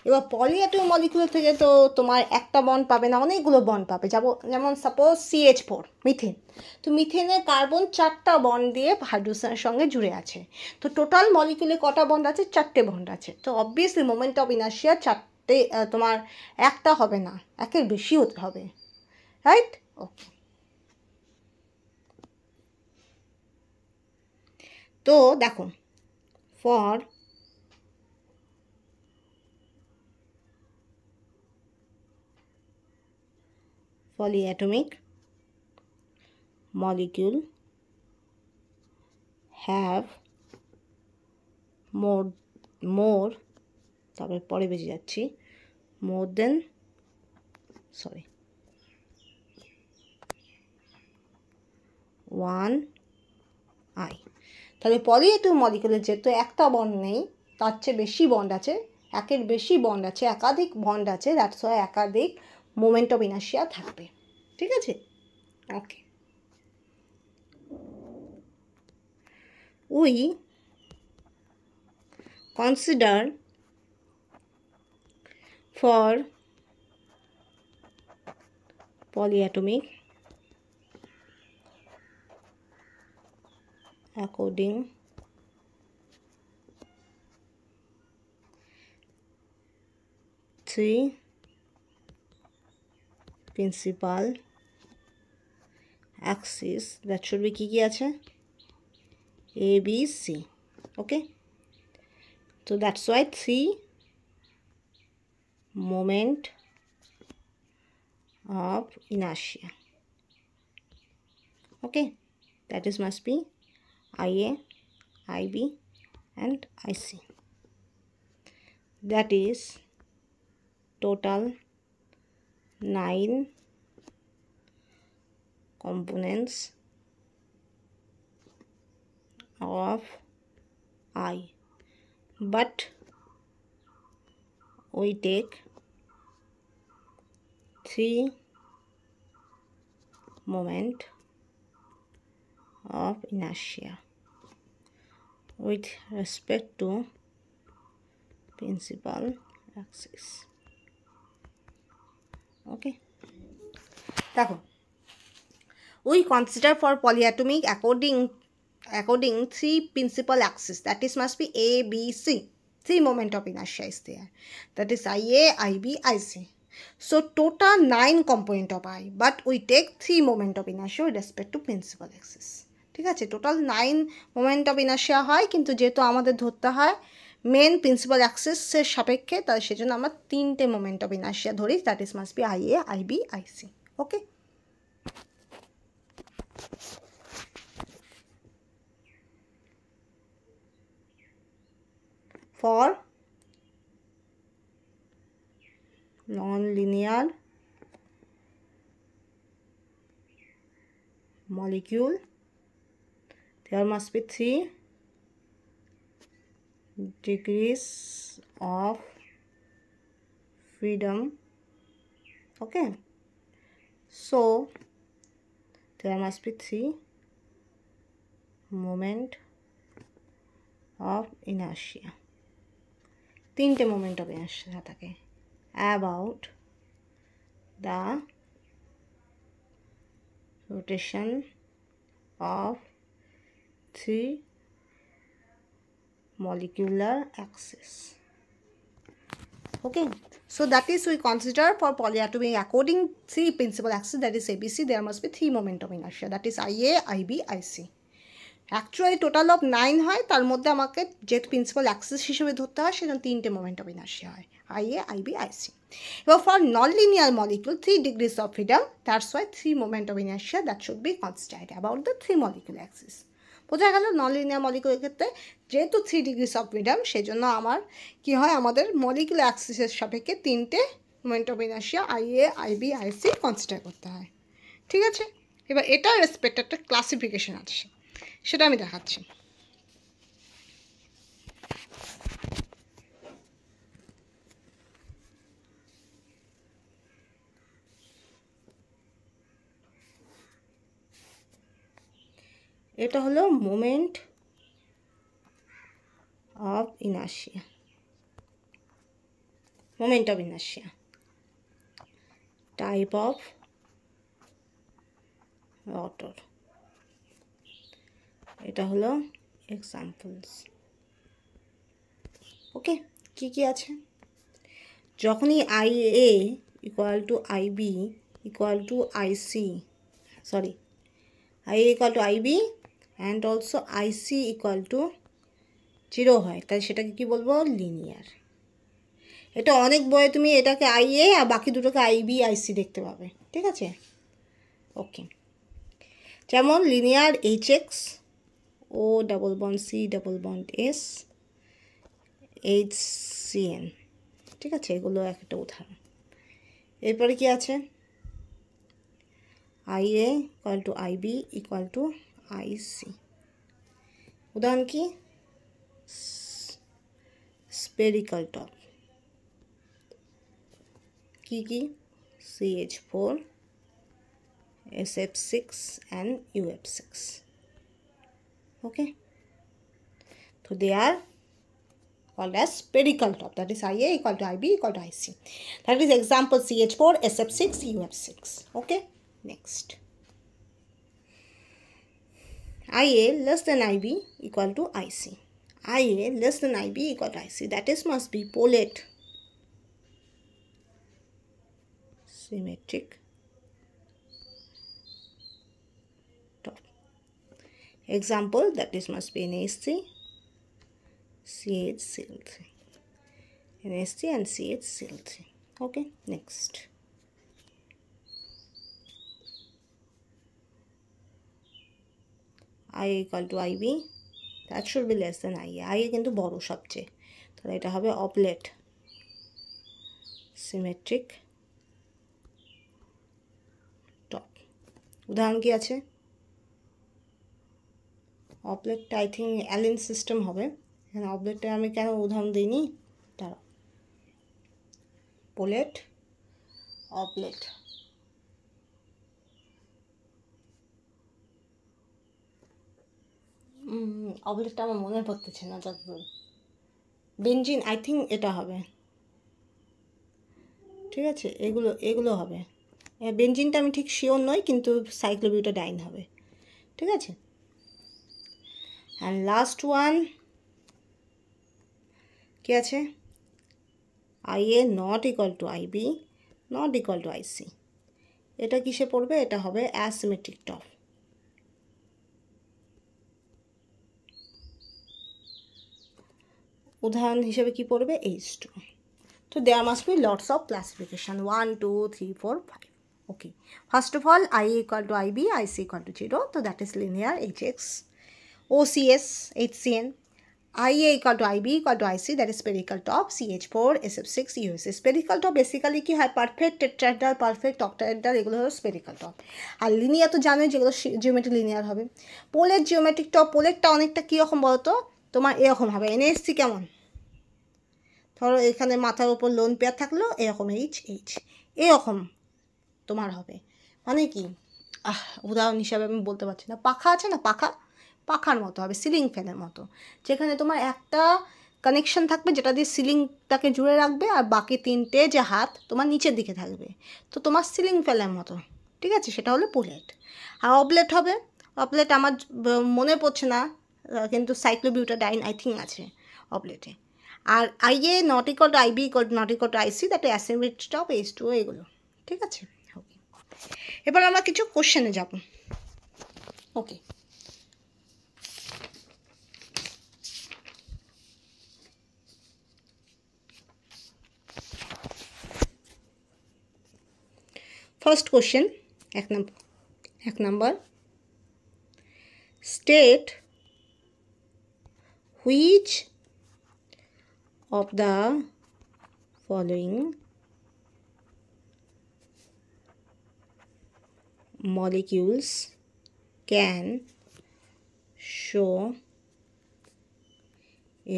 এবার পলিঅ্যাটমিক molecule থেকে তো তোমার একটা bond পাবে না, অনেকগুলো বন্ড পাবে। যেমন সাপোজ CH4 মিথেন, তো মিথেনের কার্বন 4টা বন্ড দিয়ে হাইড্রোজেনের সঙ্গে জুড়ে আছে। তো টোটাল মলিকুলে কটা বন্ড আছে? 4টে বন্ড আছে। তো অবভিয়াসলি মোমেন্ট অফ ইনার্শিয়া 4টে, তোমার একটা হবে না, একের বেশি হতে হবে, রাইট? ওকে, তো দেখো for polyatomic molecule have more তারপরে পরে বেঁচে যাচ্ছি more than 1 I। তাহলে পলিঅ্যাটমিক মলিকুলের যেহেতু একটা বন্ড নেই, তার চেয়ে বেশি বন্ড আছে, একের বেশি বন্ড আছে, একাধিক বন্ড আছে, দ্যাটস ওয়াই একাধিক মোমেন্ট অফ ইনার্শিয়া থাকবে। ঠিক আছে, okay. We consider for polyatomic according three principal axis, that should be কি আছে? A, B, C, okay? So that's why 3 moment of inertia, okay? That is must be IA, IB and IC. That is total 9 components of I, but we take 3 moment of inertia with respect to principal axis, okay? দেখো, we consider for polyatomic according 3 principal axis, that is must be A, B, C. 3 moment of inertia is there, that is IA, IB, IC. So total 9 component of I, but we take 3 moment of inertia with respect to principal axis. ঠিক আছে, total 9 moment of inertia হয়, কিন্তু যেহেতু আমাদের ধরতে হয় main principal অ্যাক্সিসের সাপেক্ষে, তাই সেজন্য আমরা 3টে মোমেন্ট অফ ইনার্শিয়া ধরি, that is must be IA, IB, IC, okay? For non-linear molecule, there must be 3 degrees of freedom, okay? So there must be 3 moment of inertia, 3টে moment of inertia থাকে about the rotation of 3 molecular axis, okay? So that is we consider for polyatomic according 3 principal axis, that is ABC, there must be 3 moment of inertia, that is IA, IB, IC. Actually total of 9 হয়, তার মধ্যে আমাকে যেহেতু principal Axis হিসেবে ধরতে হয়, সেজন্য 3টে মোমেন্ট অফ ইনার্শিয়া হয়, IA, IB, IC. এবার for non linear molecule 3 degrees of freedom, that's why 3 moment of inertia that should be considered about the 3 molecule Axis. বোঝা গেল? নন লিনিয়ার মলিকুলের ক্ষেত্রে যেহেতু 3 degrees of freedom, সেজন্য আমার কি হয়, আমাদের মলিকুল অ্যাক্সিসের সাপেক্ষে 3টে moment of inertia IA, IB, IC consider করতে হয়। ঠিক আছে, এবার এটার রেসপেক্ট একটা ক্লাসিফিকেশন আছে, সেটা আমি দেখাচ্ছি। এটা হলো moment of inertia, moment of inertia, type of rotor. এটা হলো এক্সাম্পলস। ওকে, কি কি আছে? যখনই IA equal to IB equal to IC, sorry, IA equal to IB and also IC equal to 0 হয়, তাহলে সেটাকে কি বলবো? লিনিয়ার। এটা অনেক বইয়ে তুমি এটাকে IA আর বাকি দুটোকে IB IC দেখতে পাবে, ঠিক আছে? ওকে, যেমন linear HX, O double bond C double bond S, HCN, ঠিক আছে? এগুলো একটা উদাহরণ। এরপরে কি আছে? IA equal to IB equal to IC। উদাহরণ কি? Spherical top. কি কি? CH4, SF6 and UF6. Okay, so they are called as spherical top, that is IA equal to IB equal to IC. That is example CH4, SF6, UF6. Okay, next. IA less than IB equal to IC. IA less than IB equal to IC, that is must be polate, symmetric top. Example, that is must be NH3, CHCl3, NH3 and CHCl3. Okay, next. IA equal to IB, that should be less than IA. IA কিন্তু বড় সবচেয়ে, তাহলে এটা হবে অবলেট, symmetric top. উদাহরণ কি আছে? অবলেটটা I think অ্যালিন system হবে, এখানে অবলেটটা আমি কেন উদাহরণ দিইনি, তারা পোলেট, অবলেট। অবলেটটা আমার মনে পড়তেছে না যতদূর। বেঞ্জিন আই থিঙ্ক এটা হবে, ঠিক আছে? এগুলো হবে। বেঞ্জিনটা আমি ঠিক শিওর নই, কিন্তু সাইক্লোবিউটাডাইন হবে, ঠিক আছে? অ্যান্ড লাস্ট ওয়ান কি আছে? IA not equal two IB not equal two IC। এটা কিসে পড়বে? এটা হবে অ্যাসিমেট্রিক টপ। উদাহরণ হিসেবে কি পড়বে? H2. So there must be lots of classification, 1 2 3 4 5. Okay, first of all, IA equal to IB, IC equal to 0, so that is linear HX. OCS, HCN. IA equal to IB equal to IC, that is spherical top, CH4, SF6, USC. Spherical top basically কি হয়? Perfect tetrahedral, perfect octahedral, এগুলো হলো spherical top. আর linear তো জানোই, যেগুলো geometric linear হবে। পোলের geometric top, পোলেরটা অনেকটা কীরকম বলতো? তোমার এরকম হবে। NSC কেমন? ধরো এখানে মাথার উপর লোন পেয়ার থাকলো, এরকম HH, এরকম তোমার হবে। মানে কি, উদাহরণ হিসাবে আমি বলতে পারছি না। পাখা আছে না, পাখার মতো হবে, সিলিং ফ্যানের মতো, যেখানে তোমার একটা কানেকশন থাকবে যেটা দিয়ে সিলিংটাকে জুড়ে রাখবে, আর বাকি তিনটে যে হাত তোমার নিচের দিকে থাকবে, তো তোমার সিলিং ফ্যানের মতো, ঠিক আছে? সেটা হলো পোলেট। আর অবলেট হবে, অবলেট আমার মনে পড়ছে না, কিন্তু সাইক্লোবিউটাডাইন আই থিঙ্ক আছে অবলেটে। আর IA not equal two IB not equal two IC, that asymmetric top, H2, এগুলো, ঠিক আছে? ওকে, এবার আমরা কিছু কোশ্চেনে যাব। ওকে, ফার্স্ট কোশ্চেন, এক number, state which of the following molecules can show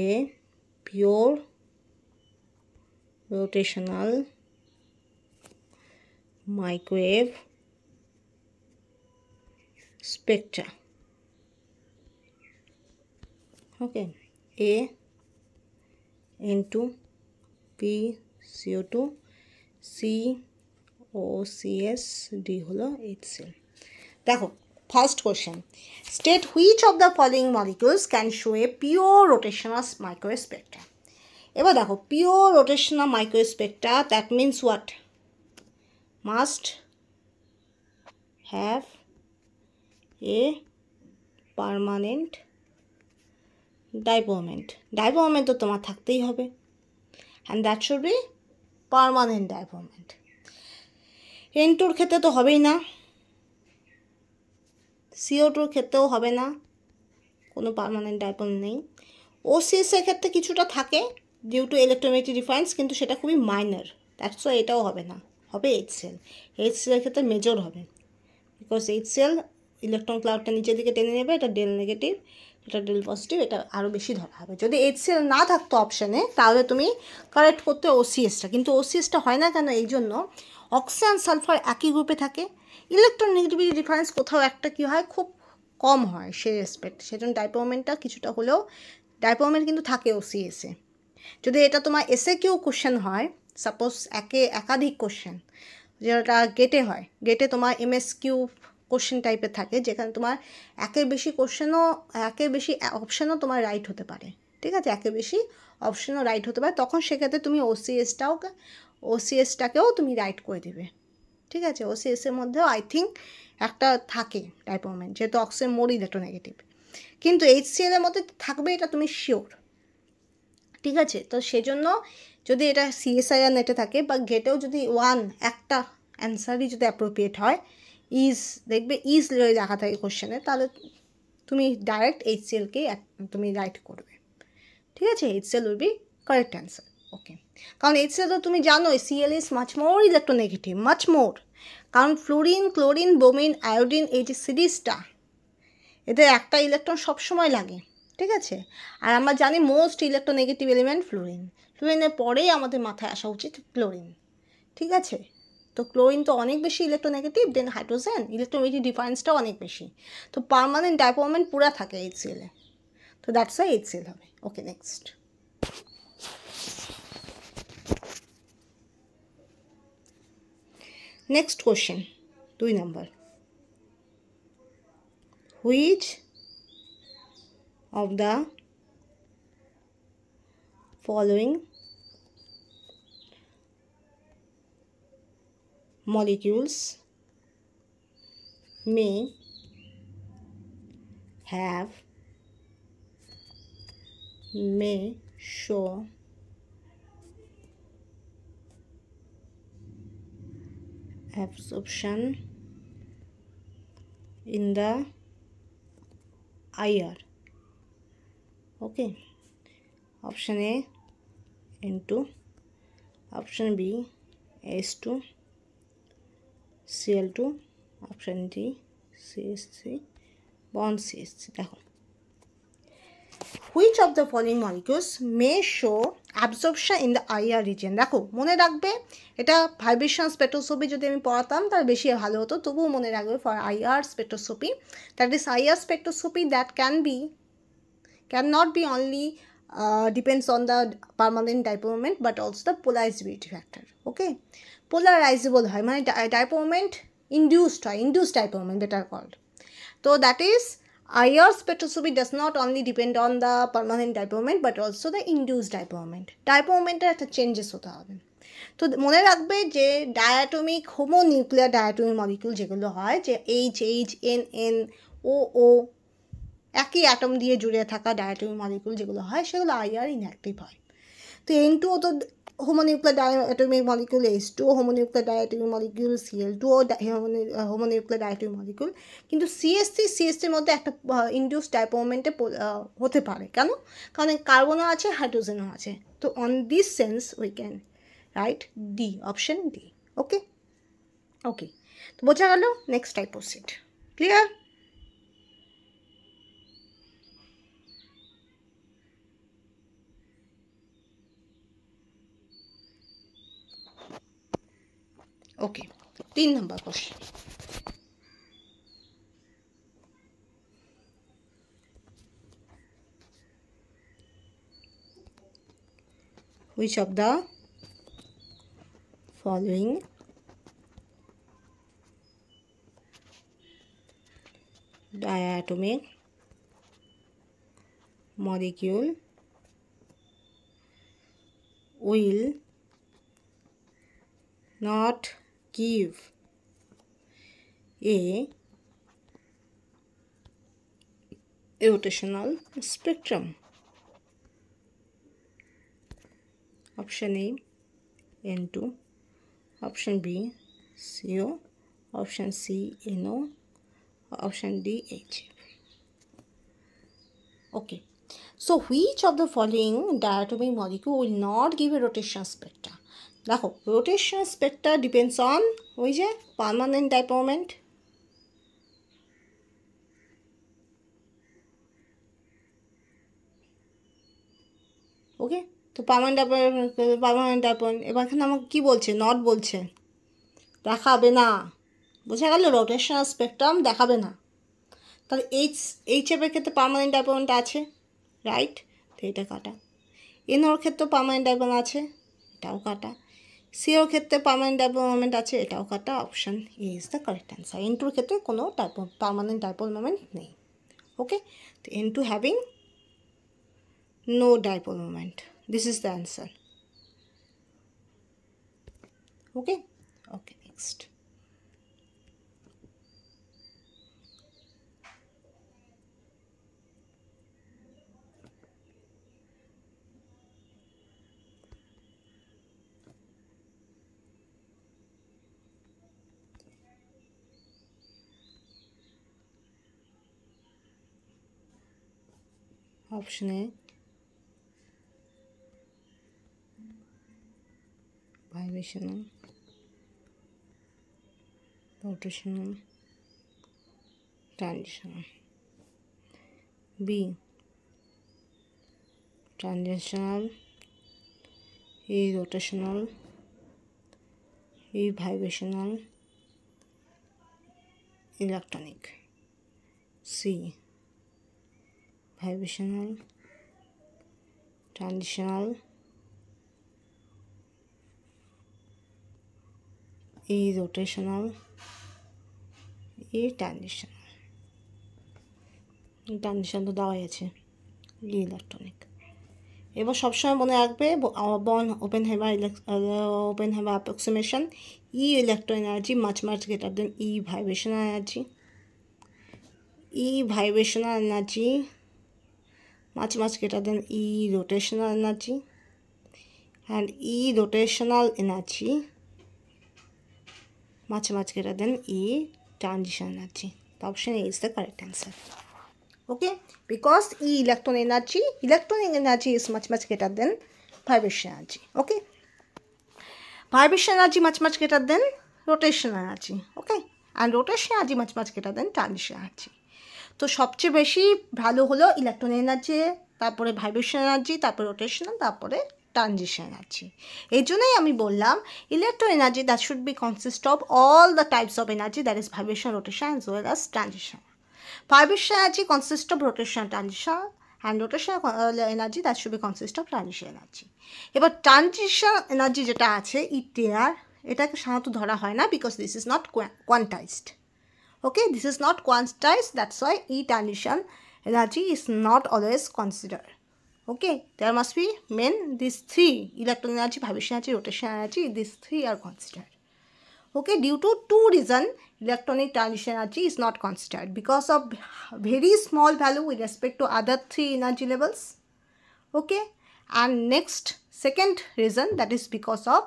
a pure rotational microwave spectra. Okay, A N2, P CO2 COCS D হলো HCl। দেখো first question, state which of the following molecules can show a pure rotational microspectra. এবার দেখো pure rotational microspectra, that means what, must have a permanent dipole moment. Dipole moment তো তোমার থাকতেই হবে, and that should be permanent dipole moment. N2 ক্ষেত্রে তো হবেই না, CO2 ক্ষেত্রেও হবে না, কোনো পার্মানেন্ট ডাইপোল নেই। OCS এর ক্ষেত্রে কিছুটা থাকে ডিউ টু ইলেকট্রোম্যাগনেটিক ডিফারেন্স, কিন্তু সেটা খুবই মাইনর, দ্যাটস ওয়াই এটাও হবে না, হবে HCl। HCl এর ক্ষেত্রে মেজর হবে, বিকজ HCl ইলেকট্রন ক্লাউডটা নিচের দিকে টেনে নেবে, এটা ডেল নেগেটিভ, এটা ডেল পজিটিভ, এটা আরও বেশি ধরা হবে। যদি HCl না থাকতো অপশানে তাহলে তুমি কারেক্ট করতে OCSটা, কিন্তু OCSটা হয় না কেন, এই জন্য অক্সিজেন সালফার একই গ্রুপে থাকে, ইলেকট্রন নেগেটিভিটি ডিফারেন্স কোথাও একটা কী হয়, খুব কম হয় সেই রেসপেক্ট, সেজন্য ডাইপোল মোমেন্টটা কিছুটা হলেও, ডাইপোল মোমেন্ট কিন্তু থাকে OCS-এ। যদি এটা তোমার SAQ কোশ্চেন হয়, সাপোজ একাধিক কোশ্চেন যেটা গেটে হয়, গেটে তোমার MSQ কোশ্চেন টাইপের থাকে, যেখানে তোমার একের বেশি অপশানও তোমার রাইট হতে পারে, ঠিক আছে, একের বেশি অপশানও রাইট হতে পারে, তখন সেক্ষেত্রে তুমি OCSটাকেও তুমি রাইট করে দেবে, ঠিক আছে। OCS-এর মধ্যেও আই থিঙ্ক একটা থাকে ডাইপোল মোমেন্ট, যেহেতু অক্সিজেন মোর ইলেকট্রোনেগেটিভ, কিন্তু HCl-এর মধ্যে থাকবে এটা তুমি শিওর, ঠিক আছে। তো সেজন্য যদি এটা CSIR নেটে থাকে বা গেটেও যদি একটা অ্যান্সারই যদি অ্যাপ্রোপ্রিয়েট হয়, দেখবে লেখা থাকে কোশ্চেনে, তাহলে তুমি ডাইরেক্ট HCl-কেই তুমি রাইট করবে, ঠিক আছে। HCl will be correct answer, okay. কারণ HCl তো তুমি জানো Cl is much more electronegative, much more, কারণ ফ্লোরিন, ক্লোরিন, ব্রোমিন, আয়োডিন, এই যে সিরিজটা, এদের একটা ইলেকট্রন সবসময় লাগে, ঠিক আছে। আর আমরা জানি মোস্ট ইলেকট্রোনেগেটিভ এলিমেন্ট ফ্লোরিন, ফ্লোরিনের পরেই আমাদের মাথায় আসা উচিত ক্লোরিন, ঠিক আছে। তো ক্লোরিন তো অনেক বেশি ইলেকট্রোনেগেটিভ, দেন হাইড্রোজেন ইলেকট্রোনেগেটিভ ডিফারেন্সটাও অনেক বেশি, তো পার্মানেন্ট ডাইপোল মোমেন্ট পুরা থাকে HCl-এ, তো দ্যাটস ওয়াই HCl হবে, okay. Next, next question 2 number, which of the following molecules may show absorption in the IR, okay. Option A N2, option B H2 Cl2, option D CH3 bond CH3। দেখো which of the following molecules May show absorption in the IR region. দেখো মনে রাখবে, এটা vibration spectroscopy যদি আমি পড়াতাম তাহলে বেশি ভালো হতো, তবুও মনে রাখবে for IR spectroscopy, that is IR spectroscopy that cannot be only depends on the permanent dipole moment but also the polarizability factor, okay. Polarizable হয় মানে dipole moment induced dipole moment better called, so that is IR spectroscopy does not only depend on the permanent dipole moment but also the induced dipole moment, dipole moment এর একটা changes হতে হবে। তো মনে রাখবে যে ডায়াটমিক হোমোনিউক্লিয়ার ডায়াটমিক মলিকিউল যেগুলো হয়, যে N O একই অ্যাটম দিয়ে জুড়ে থাকা ডায়াটমিক মলিকিউল যেগুলো হয় সেগুলো IR ইনঅ্যাক্টিভ হয়। তো N2 তো homonuclear diatomic molecule, H2 homonuclear diatomic molecule, Cl2 homonuclear diatomic molecule, কিন্তু CH3-এর মধ্যে একটা ইনডিউসড ডাইপোল মোমেন্টে হতে পারে, কেন, কারণ কার্বনও আছে হাইড্রোজেনও আছে, তো on this sense we can write D, option D, okay. Okay, তো বোঝা গেল। Next type proceed, clear? Okay, 3 number question. Which of the following diatomic molecule will not give a rotational spectrum. Option A, N2, option B, CO, option C, NO, option D, H. Okay, so which of the following diatomic molecule will not give a rotation spectra? দেখো rotation spectra depends on ওই যে permanent dipole moment. ওকে, তো permanent dipole এবার এখানে আমাকে কী বলছে? Not বলছে, দেখাবে না। বোঝা গেল? রোটেশনাল স্পেকট্রাম দেখাবে না। তাহলে এইচ এফের ক্ষেত্রে পার্মানেন্ট ডাইপোলমেন্ট আছে, রাইট? তো এটা কাটা। এনওর ক্ষেত্রে পার্মানেন্ট ডাইপোল আছে, এটাও কাটা। সিওর ক্ষেত্রে পার্মানেন্ট ডাইপোল মোমেন্ট আছে, এটাও কাটা। Option A is the correct answer. N two ক্ষেত্রে কোনো পার্মানেন্ট ডাইপোল মোমেন্ট নেই। ওকে, তো N2 having no dipole moment. This is the answer. Okay, next. Option A, vibrational, rotational, transitional. B, transitional, A rotational, A vibrational, electronic. C, vibrational, transitional, A rotational, A transitional. Transition তো দেওয়াই আছে, electronic. এবার সবসময় মনে রাখবে Born Oppenheimer approximation, E electron energy much greater than E vibrational energy. E vibrational energy much greater than E rotational energy, and E rotational energy much greater than E transition energy. The option A is the correct answer. Okay, because E electronic energy is much greater than vibration energy. Okay, vibration energy much greater than rotational energy. Okay, and rotation energy much greater than transition energy. তো সবচেয়ে বেশি ভালো হলো electron energy, তারপরে vibration energy, তারপরে rotational, তারপরে transition energy. এই জন্যই আমি বললাম electron energy that should be consist of all the types of energy, that is vibration, rotation as well as transition. Vibration energy consist of rotation, transition, and rotation energy that should be consist of transition energy. এবার transition energy যেটা আছে ETR, এটাকে সাধারণত ধরা হয় না, because this is not quantized. Okay, this is not quantized, that's why E transition energy is not always considered. Okay, there must be these three: electron energy, vibration energy, rotation energy. These three are considered. Okay, due to two reasons, electronic transition energy is not considered because of very small value with respect to other three energy levels. Okay, and next second reason, that is because of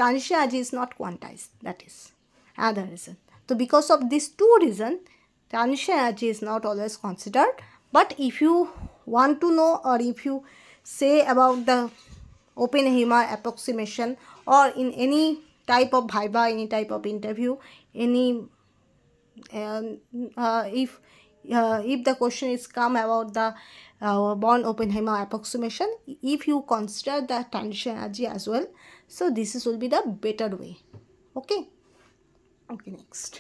transition energy is not quantized. That is another reason. So because of these two reasons, transition energy is not always considered. But if you want to know, or if you say about the Oppenheimer approximation, or in any type of viva, any type of interview, any if the question is come about the Born-Oppenheimer approximation, if you consider the transition energy as well, so this will be the better way. Okay. Okay, next.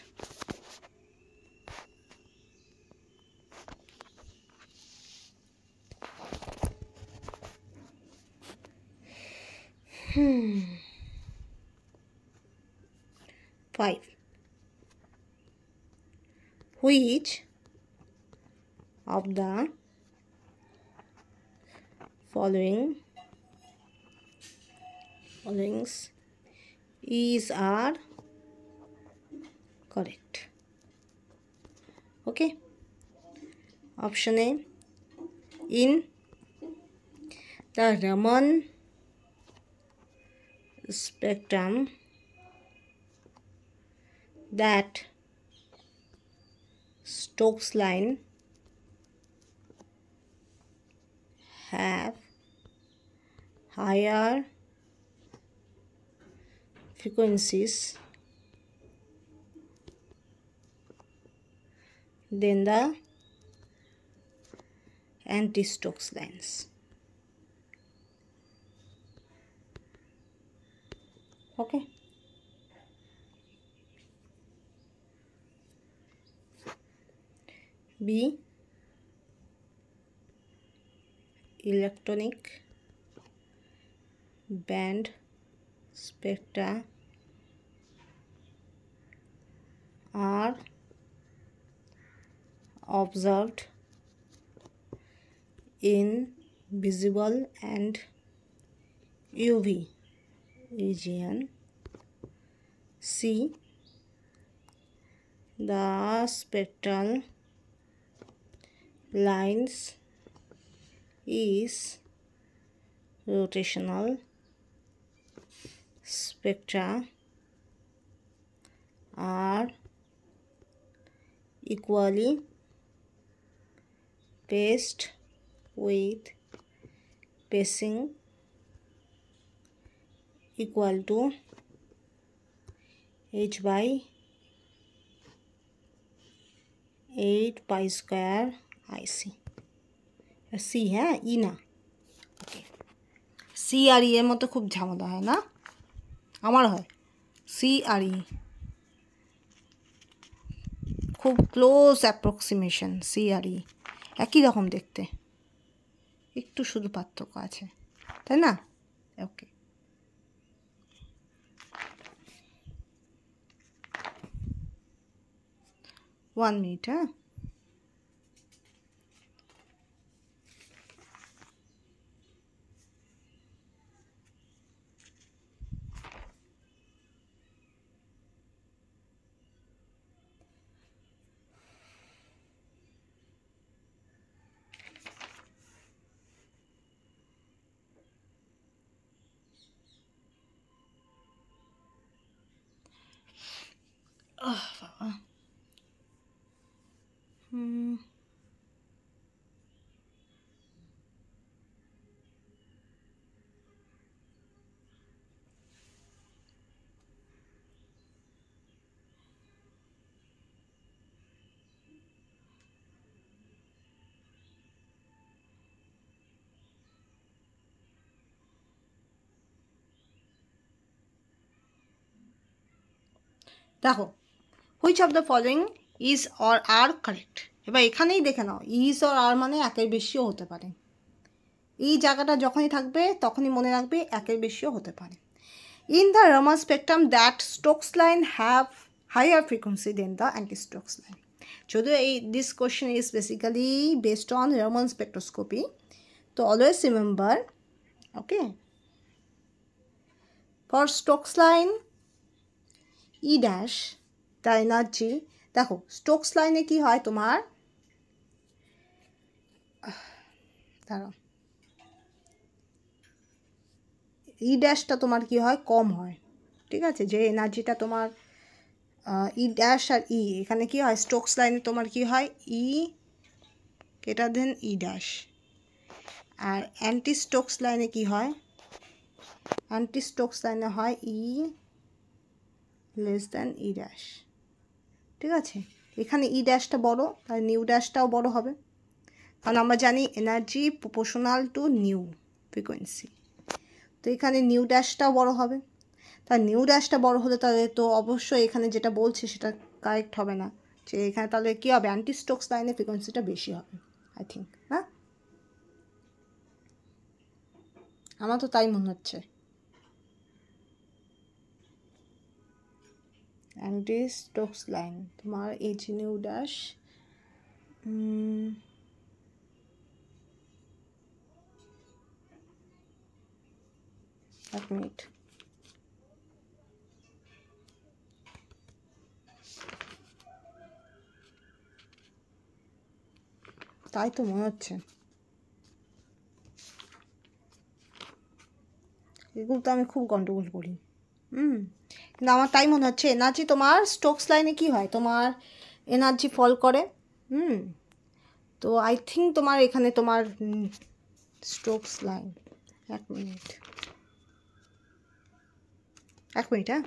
5. Which of the followings is are correct? Okay. Option A. In the Raman spectrum, that Stokes line have higher frequencies than the anti-Stokes lines. Okay. B. Electronic band spectra are observed in visible and UV region. C. The spectral lines is rotational spectra are equally spaced with pacing equal to h by 8 pi square IC. C, হ্যাঁ, ই না। ওকে, C আর ই এর মতো খুব ঝামেলা হয় না? আমার হয়। সি আর ই খুব ক্লোজ অ্যাপ্রক্সিমেশন। সি আর ই একই রকম দেখতে, একটু শুধু পার্থক্য আছে, তাই না? ওকে, 1 minute, হ্যাঁ। বাবা, দেখো, which of the following is or are correct. এবার এখানেই দেখে নাও, ইজ অর আর মানে একের বেশিও হতে পারে। এই জায়গাটা যখনই থাকবে তখনই মনে রাখবে একের বেশিও হতে পারে। In the Raman spectrum that Stokes line have higher frequency than the anti Stokes line. যদিও this question is basically based on Raman spectroscopy, তো always remember, okay, for Stokes line E dash the energy. দেখো, Stokes লাইনে কি হয় তোমার, দাঁড়াও, ই ড্যাশটা তোমার কি হয়, কম হয়, ঠিক আছে। যে এনার্জিটা তোমার ই ড্যাশ আর ই, এখানে কি হয়, স্টোকস লাইনে তোমার কি হয়, ই গ্রেটার দেন ই ড্যাশ। আর অ্যান্টি স্টোকস লাইনে কি হয়, অ্যান্টি স্টোকস লাইনে হয় ই লেস দেন ই ড্যাশ, ঠিক আছে। এখানে ই ড্যাশটা বড়, তাই নিউ ড্যাশটাও বড় হবে, কারণ আমরা জানি energy proportional to new frequency. তো এখানে নিউ ড্যাশটাও বড় হবে, তা নিউ ড্যাশটা বড় হলে তাহলে তো অবশ্যই এখানে যেটা বলছে সেটা কারেক্ট হবে না, যে এখানে তাহলে কী হবে, অ্যান্টি স্টোকস লাইনে ফ্রিকোয়েন্সিটা বেশি হবে, আই থিঙ্ক, হ্যাঁ, আমার তো তাই মনে হচ্ছে। অ্যান্টি স্টোকস লাইন তোমার এইচ নিউ ড্যাশ এক মিনিট, তাই তো মনে হচ্ছে। এগুলো তো আমি খুব গন্ডগোল করি। কিন্তু আমার তাই মনে হচ্ছে এনার্জি তোমার স্টোকস লাইনে কি হয়, তোমার এনার্জি ফল করে। তো আই থিঙ্ক তোমার এখানে তোমার স্টোকস লাইন, এক মিনিট হ্যাঁ।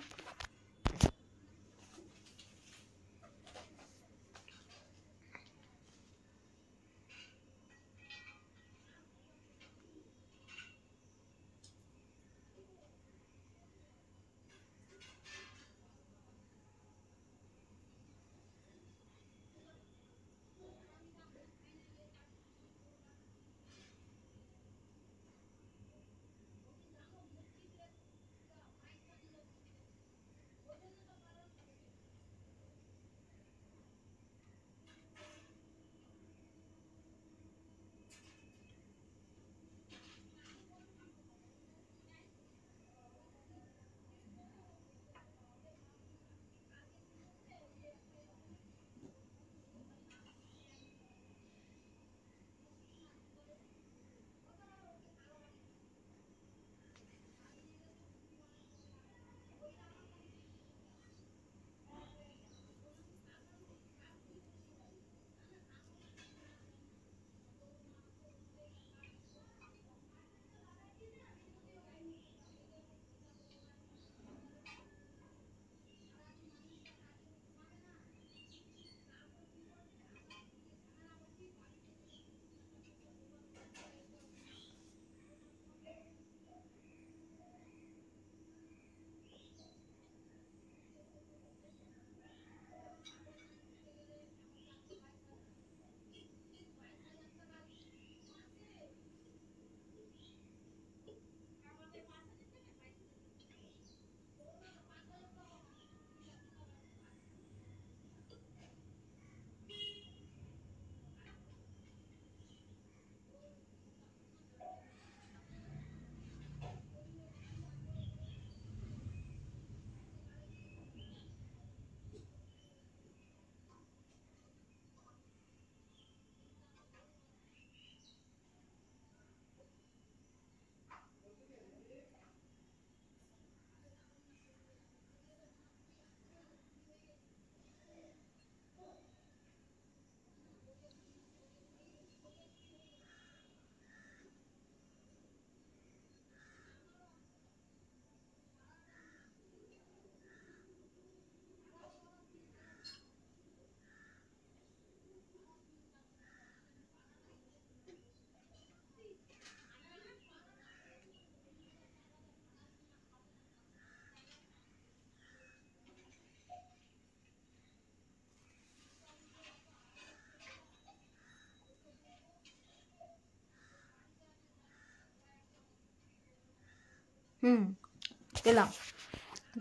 এলাম,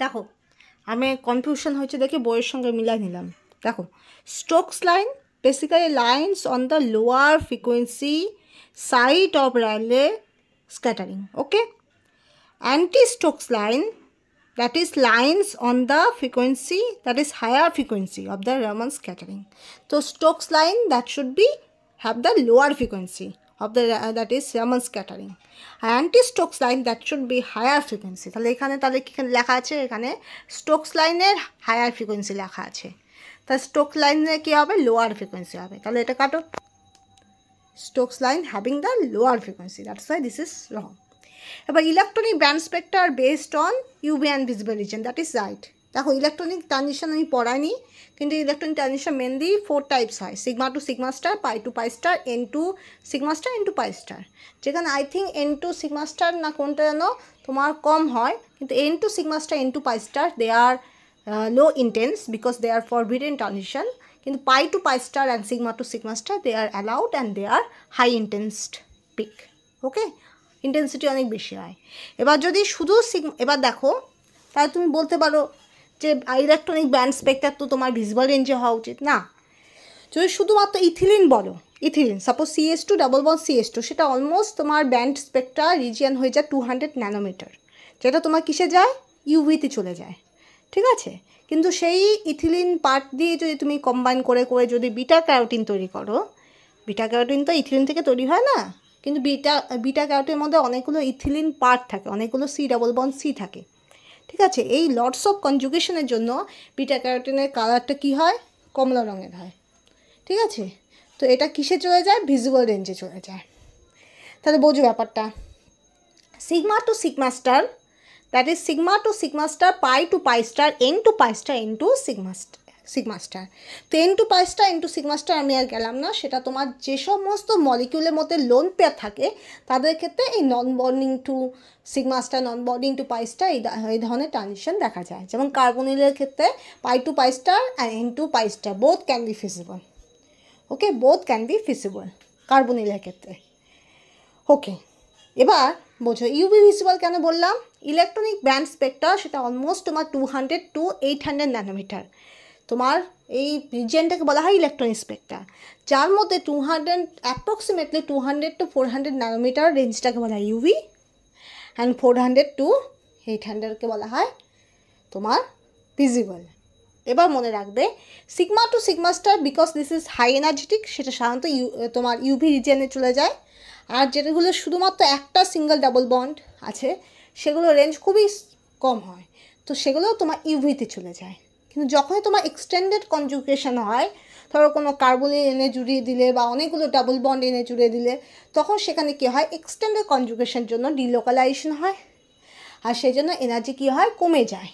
দেখো আমি কনফিউশন হয়েছে দেখে বইয়ের সঙ্গে মিলাই নিলাম। দেখো Stokes line basically lines on the lower frequency side of Rayleigh scattering, okay? Anti-Stokes line, that is lines on the frequency that is higher frequency of the Raman scattering. So Stokes line that should be have the lower frequency of the that is Raman scattering. Anti-Stokes line that should be higher frequency. তাহলে এখানে কি লেখা আছে, এখানে Stokes লাইনের higher frequency লেখা আছে, তা Stokes লাইনে কি হবে, লোয়ার ফ্রিকোয়েন্সি হবে। তাহলে এটা কাটো, Stokes line having the lower frequency, that's why this is wrong. এবার electronic band spectrum based on UV and visible region, that is right. দেখো ইলেকট্রনিক ট্রানজিশন আমি পড়াইনি, কিন্তু ইলেকট্রনিক ট্রানজিশন মেনলি 4 টাইপস হয়, sigma to sigma star, pi to pi star, N to sigma star, N to pi star. যেখানে I think N to sigma star না কোনটা যেন তোমার কম হয়, কিন্তু N to sigma star, N to pi star they are low intense because they are forbidden transition, কিন্তু pi to pi star and sigma to sigma star they are allowed and they are high intensed peak, okay, intensity অনেক বেশি হয়। এবার যদি শুধু এবার দেখো, তাহলে তুমি বলতে পারো যে ইলেকট্রনিক ব্যান্ড স্পেক্ট্রার তো তোমার ভিজিবল রেঞ্জে হওয়া উচিত না। যদি শুধুমাত্র ইথিলিন বলো, ethylene suppose CS2 double bond CS2, সেটা অলমোস্ট তোমার ব্যান্ড স্পেক্ট্রা রিজিয়ন হয়ে যায় 200 ন্যানোমিটার, যেটা তোমার কিসে যায়, ইউভিতে চলে যায়, ঠিক আছে। কিন্তু সেই ইথিলিন পার্ট দিয়ে যদি তুমি কম্বাইন করে করে যদি বিটা ক্যারোটিন তৈরি করো, বিটা ক্যারোটিন তো ইথিলিন থেকে তৈরি হয় না, কিন্তু বিটা ক্যারোটিনের মধ্যে অনেকগুলো ইথিলিন পার্ট থাকে, অনেকগুলো C ডাবল বন্ড C থাকে, ঠিক আছে। এই লটস অফ কনজুগেশনের জন্য বিটা ক্যারোটিনের কালারটা কী হয়, কমলা রঙের হয়, ঠিক আছে। তো এটা কিসে চলে যায়, ভিজিবল রেঞ্জে চলে যায়। তাহলে বোঝো ব্যাপারটা, sigma to sigma star, that is sigma to sigma star, pi to pi star, N to pi star, N to sigma star. তো N to pi star, N to sigma star আমি আর গেলাম না, সেটা তোমার যে সমস্ত মলিকিউলের মধ্যে লোন পেয়ার থাকে তাদের ক্ষেত্রে এই non bonding to sigma star, non bonding to pi star এই ধরনের ট্রানজিশন দেখা যায়। যেমন কার্বনিলের ক্ষেত্রে pi to pi star and N to pi star both can be feasible, okay, both can be feasible কার্বনিলের ক্ষেত্রে। ওকে, এবার বোঝো ইউভি ভিজিবল কেন বললাম, ইলেকট্রনিক ব্যান্ড স্পেক্ট্রা সেটা অলমোস্ট তোমার 200 to 800 ন্যানোমিটার, তোমার এই রিজিয়নটাকে বলা হয় ইলেকট্রনিক স্পেক্ট্রা, যার মধ্যে 200 অ্যাপ্রক্সিমেটলি 200 to 400 ন্যানোমিটার রেঞ্জটাকে বলা হয় ইউভি, অ্যান্ড 400 to 800কে বলা হয় তোমার ভিজিবল। এবার মনে রাখবে sigma to sigma star because this is high energetic, সেটা সাধারণত তোমার ইউভি রিজিয়নে চলে যায়, আর যেগুলো শুধুমাত্র একটা সিঙ্গেল ডাবল বন্ড আছে সেগুলো রেঞ্জ খুবই কম হয়, তো সেগুলো তোমার ইউভিতে চলে যায়। কিন্তু যখনই তোমার এক্সটেন্ডেড কনজুগেশন হয়, ধরো কোনো কার্বনিল এনে জুড়িয়ে দিলে বা অনেকগুলো ডাবল বন্ড এনে জুড়িয়ে দিলে, তখন সেখানে কী হয়, এক্সটেন্ডেড কনজুগেশনের জন্য ডিলোকালাইজেশন হয়, আর সেই জন্য এনার্জি কী হয়, কমে যায়,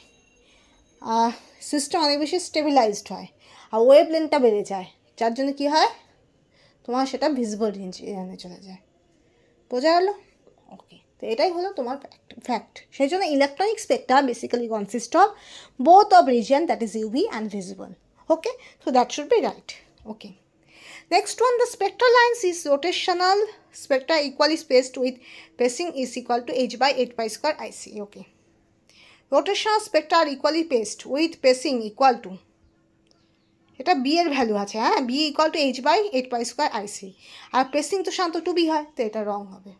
সিস্টেম অনেক বেশি স্টেবিলাইজড হয়, আর ওয়েভ লেন্থটা বেড়ে যায়, যার জন্য কী হয়, তোমার সেটা ভিজিবল রেঞ্জে চলে যায়। বোঝা গেল? ওকে, তো এটাই হলো তোমার ফ্যাক্ট। সেই জন্য electronic Spectra basically consist of both of region, that is UV and visible. Okay, so that should be right. Okay, next one, the spectral lines is rotational spectra equally spaced with pacing is equal to h by 8 pi square IC. Okay, rotational spectra are equally paced with pacing equal to, এটা B এর value আছে, হ্যাঁ, B equal to H by 8 pi square IC, আর pacing তো শান্ত 2b হয়, তো এটা রং হবে।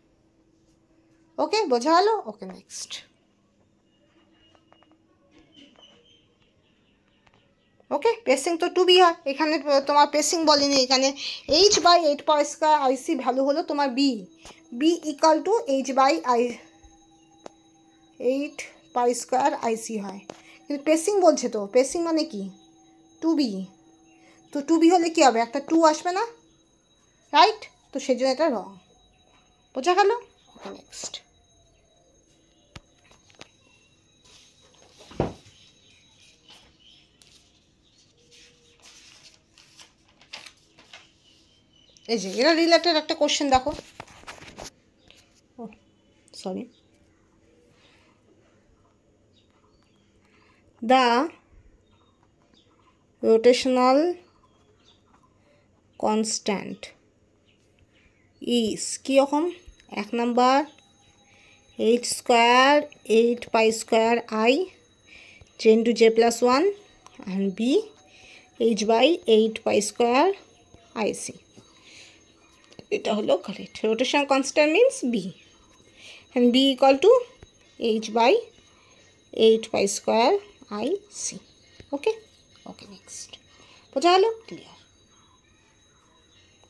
ওকে, বোঝা গেল? Okay, next. ওকে, পেসিং তো 2b হয়, এখানে তোমার পেসিং বলেনি, এখানে H by 8 pi square IC value হলো তোমার B equal to H by 8 pi square IC হয়, কিন্তু পেসিং বলছে, তো পেসিং মানে কি, 2b, তো 2b হলে কী হবে, একটা 2 আসবে না, রাইট, তো সেই জন্য এটা রং। বোঝা গেল? Okay, next. এই যে এরা রিলেটেড একটা কোশ্চেন দেখো, oh sorry, the rotational constant is কীরকম, 1 number H square 8 pi square I J into J plus 1 and B H by 8 pi square IC, এটা হলো correct. Rotational constant means B, and B equal to H by 8 pi square I C. Okay, okay, next. বোঝা গেল? Clear?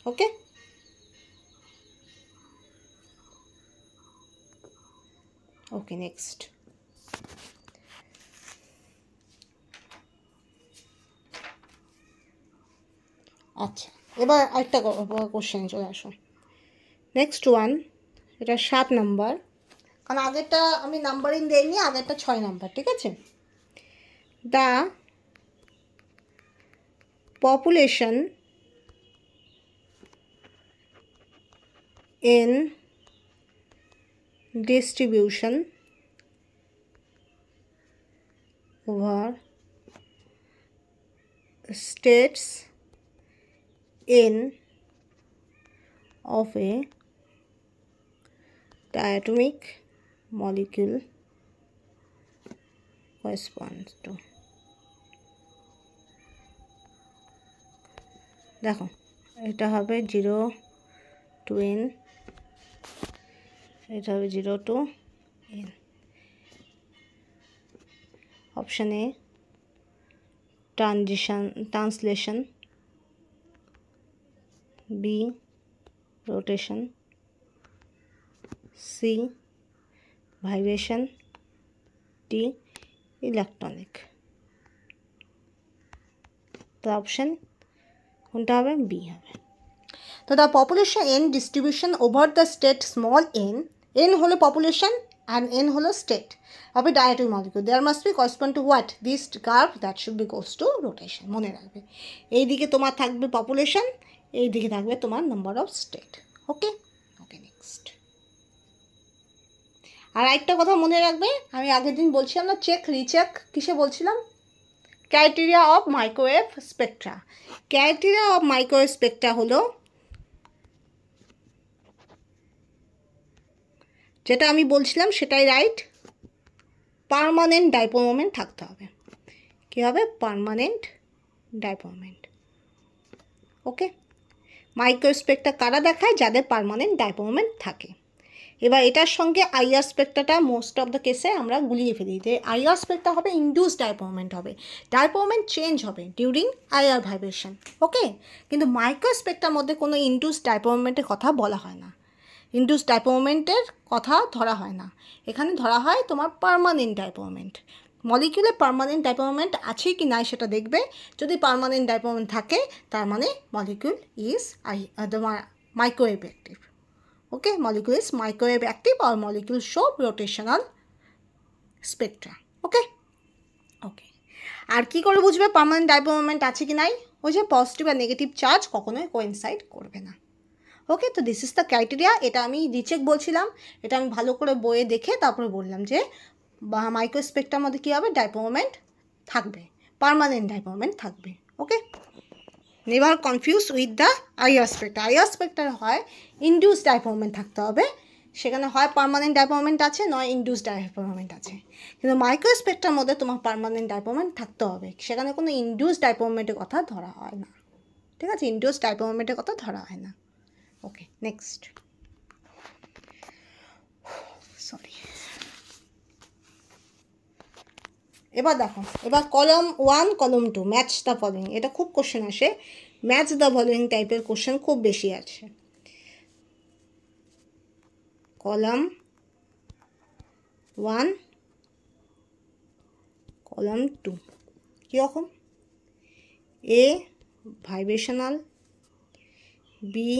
Okay, okay, next. আচ্ছা, এবার আরেকটা question চলে আসো, next one, এটা 7 নাম্বার, কারণ আগেরটা আমি নাম্বারিং দেইনি, আগেরটা 6 নাম্বার, ঠিক আছে। The population in distribution over states in of a diatomic molecule corresponds to দেখো এটা হবে 0 to n, এটা হবে 0 to n। Option A translation, B rotation, C vibration, D electronic. তো অপশান কোনটা হবে? বি হবে। তো the population N distribution over the state small N, N হলো পপুলেশন অ্যান্ড এন হলো state of a diatomic molecule, there must be correspond to what? This curve that should be goes to rotation। মনে রাখবে এই দিকে তোমার থাকবে population, এই দিকে থাকবে তোমার number of state. Okay okay next. আর একটা কথা মনে রাখবে, আমি আগের দিন বলছিলাম না চেক রিচেক, কিসে বলছিলাম? Criteria of microwave Spectra. Criteria of microwave Spectra হলো, যেটা আমি বলছিলাম সেটাই রাইট, পার্মানেন্ট ডাইপোল মোমেন্ট থাকতে হবে। কী হবে? Permanent dipole moment. Okay, microwave spectra কারা দেখায়? যাদের পার্মানেন্ট ডাইপোল মোমেন্ট থাকে। এবার এটার সঙ্গে আইআর স্পেকট্রাটা মোস্ট অফ দ্য কেসে আমরা গুলিয়ে ফেলি, যে আইআর স্পেকট্রা হবে ইনডিউস ডাইপোল মোমেন্ট হবে, ডাইপোল মোমেন্ট চেঞ্জ হবে ডিউরিং আইআর ভাইব্রেশন। ওকে, কিন্তু মাইক্রোওয়েভ স্পেকট্রার মধ্যে কোনো ইনডিউস ডাইপোল মোমেন্টের কথা বলা হয় না, ইনডিউস ডাইপোল মোমেন্টের কথা ধরা হয় না। এখানে ধরা হয় তোমার পার্মানেন্ট ডাইপোল মোমেন্ট। মলিকিউলে পার্মানেন্ট ডাইপোল মোমেন্ট আছে কি নাই সেটা দেখবে। যদি পার্মানেন্ট ডাইপোল মোমেন্ট থাকে তার মানে মলিকিউল ইজ তোমার microwave active. Okay, molecule is microwave active or molecule show rotational spectra. Okay, okay. আর কি করে বুঝবে পার্মানেন্ট ডাইপোল মোমেন্ট আছে কি নাই? ওই যে পজিটিভ আর নেগেটিভ চার্জ কখনোই কোইনসাইড করবে না। ওকে, তো দিস ইজ দ্য ক্রাইটেরিয়া। এটা আমি রিচেক বলছিলাম, এটা আমি ভালো করে বইয়ে দেখে তারপরে বললাম যে মাইক্রো স্পেকট্রার মধ্যে কী হবে? ডাইপোল মোমেন্ট থাকবে, পার্মানেন্ট ডাইপোল মোমেন্ট থাকবে। Okay, never confuse with the IR spectra. IR স্পেকট্রার হয় ইনডিউস ডাইপোল মোমেন্ট থাকতে হবে, সেখানে হয় পার্মানেন্ট ডাইপোল মোমেন্ট আছে, নয় ইনডিউস ডাইপোল মোমেন্ট আছে। কিন্তু মাইক্রো স্পেকট্রার মধ্যে তোমার পার্মানেন্ট ডাইপোল মোমেন্ট থাকতে হবে, সেখানে কোনো ইনডিউস ডাইপোল মোমেন্টের কথা ধরা হয় না। ঠিক আছে, ইনডিউস ডাইপোল মোমেন্টের কথা ধরা হয় না। Okay next, sorry. এবার দেখো, এবার কলম 1 কলম 2 ম্যাচ দ্য ফলোয়িং, এটা খুব কোশ্চেন আসে, ম্যাচ দ্য ফলোয়িং টাইপের কোশ্চেন খুব বেশি আছে। কলম 1 কলম 2 কীরকম? A vibrational, B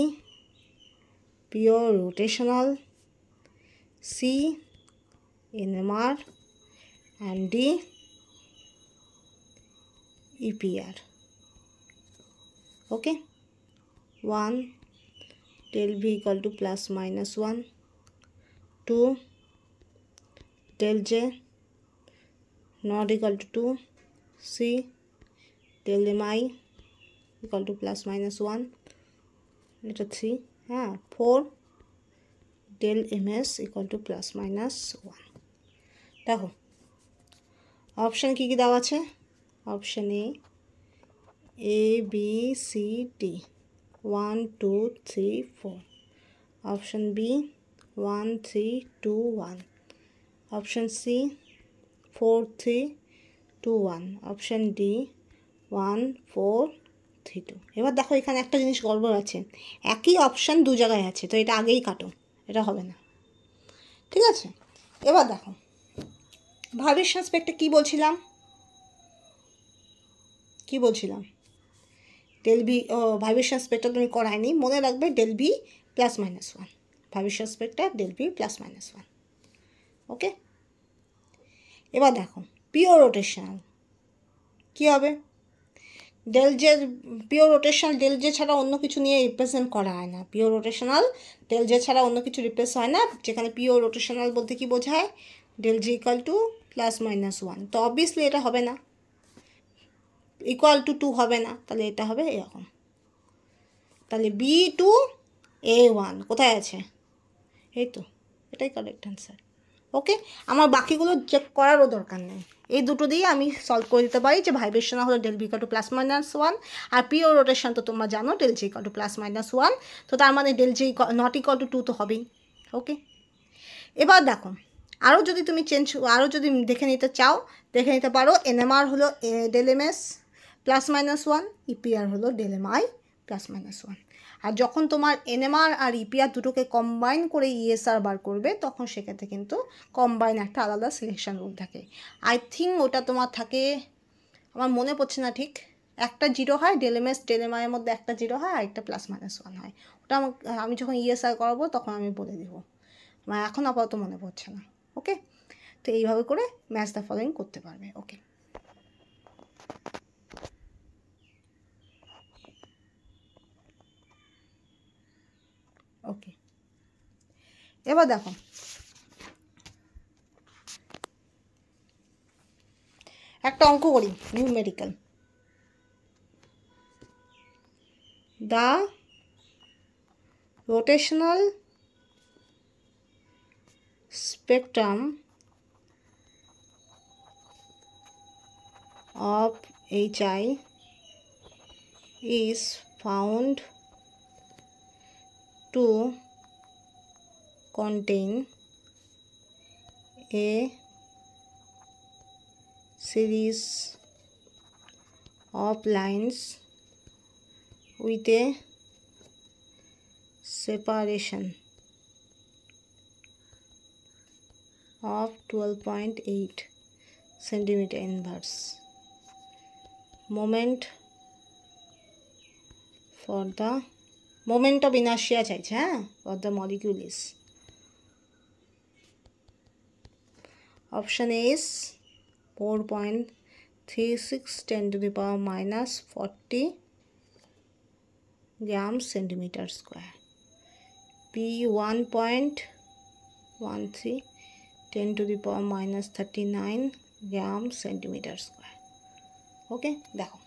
pure rotational, C NMR and D EPR. Okay, 1 del V equal to plus minus 1, 2 del J not equal to 2, C del MI equal to plus minus 1, এটা 3, হ্যাঁ 4 del MS equal to plus minus 1। দেখো option কী কী দেওয়া আছে? Option A B C D 1 2 3 4, option B 1 3 2 1, option C 4 3 2 1, option D 1 4 3 2। এবার দেখো এখানে একটা জিনিস গড়বড় আছে, একই অপশান দু জায়গায় আছে, তো এটা আগেই কাটো, এটা হবে না। ঠিক আছে, এবার দেখো ভাইব্রেশন স্পেকট্রা কী বলছিলাম, ডেল ভি, ভাইব্রেশন স্পেকট্রা তুমি করায়নি, মনে রাখবে del V plus minus 1, vibration spectra del V plus minus 1। Okay, এবার দেখো পিওর রোটেশনাল কী হবে? Del J, pure rotational del J ছাড়া অন্য কিছু নিয়ে রিপ্রেজেন্ট করা হয় না। পিওর রোটেশনাল ডেল জে ছাড়া অন্য কিছু রিপ্রেস হয় না, যেখানে পিওর রোটেশনাল বলতে কি বোঝায়? Del G equal to plus minus 1, তো অবভিয়াসলি এটা হবে না, ইকুয়াল টু 2 হবে না, তাহলে এটা হবে এরকম। তাহলে B2A1 কোথায় আছে? এই তো, এটাই কারেক্ট অ্যান্সার। ওকে, আমার বাকিগুলো চেক করারও দরকার নেই, এই দুটো দিয়ে আমি সলভ করে দিতে পারি যে ভাইব্রেশন হলো del V equal to plus minus 1, আর পিওর রোটেশন তো তোমরা জানো del G equal to plus minus 1, তো তার মানে del G not equal to 2 তো হবেই। ওকে, এবার দেখো আরও যদি তুমি আরও যদি দেখে নিতে চাও দেখে নিতে পারো। এনএমআর হলো del M S plus minus 1, EPR হলো del M I plus minus 1। আর যখন তোমার এনএমআর আর ইপিআর দুটোকে কম্বাইন করে ইএসআর বার করবে তখন সেক্ষেত্রে কিন্তু কম্বাইন একটা আলাদা সিলেকশন রুল থাকে। আই থিঙ্ক ওটা তোমার থাকে, আমার মনে পড়ছে না ঠিক, একটা জিরো হয় del M S del M আইয়ের মধ্যে, একটা জিরো হয় আর একটা প্লাস মাইনাস 1 হয়। ওটা আমি যখন ইএসআর করাবো তখন আমি বলে দেবো, আমার এখন আপাতত মনে পড়ছে না। ওকে, তো এইভাবে করে ম্যাচ দ্য ফলোইং করতে পারবে। ওকে, ওকে, এবার দেখো একটা অঙ্ক করি numerical. The rotational spectrum of HI is found to contain a series of lines with a separation of 12.8 centimeter inverse. Moment for the moment of inertia চাইছে, হ্যাঁ, for the molecule is option A is 4.36 10 to the power minus 40 grams centimeter square. B 1.13 10 to the power minus 39 grams centimeter square. Okay, দেখো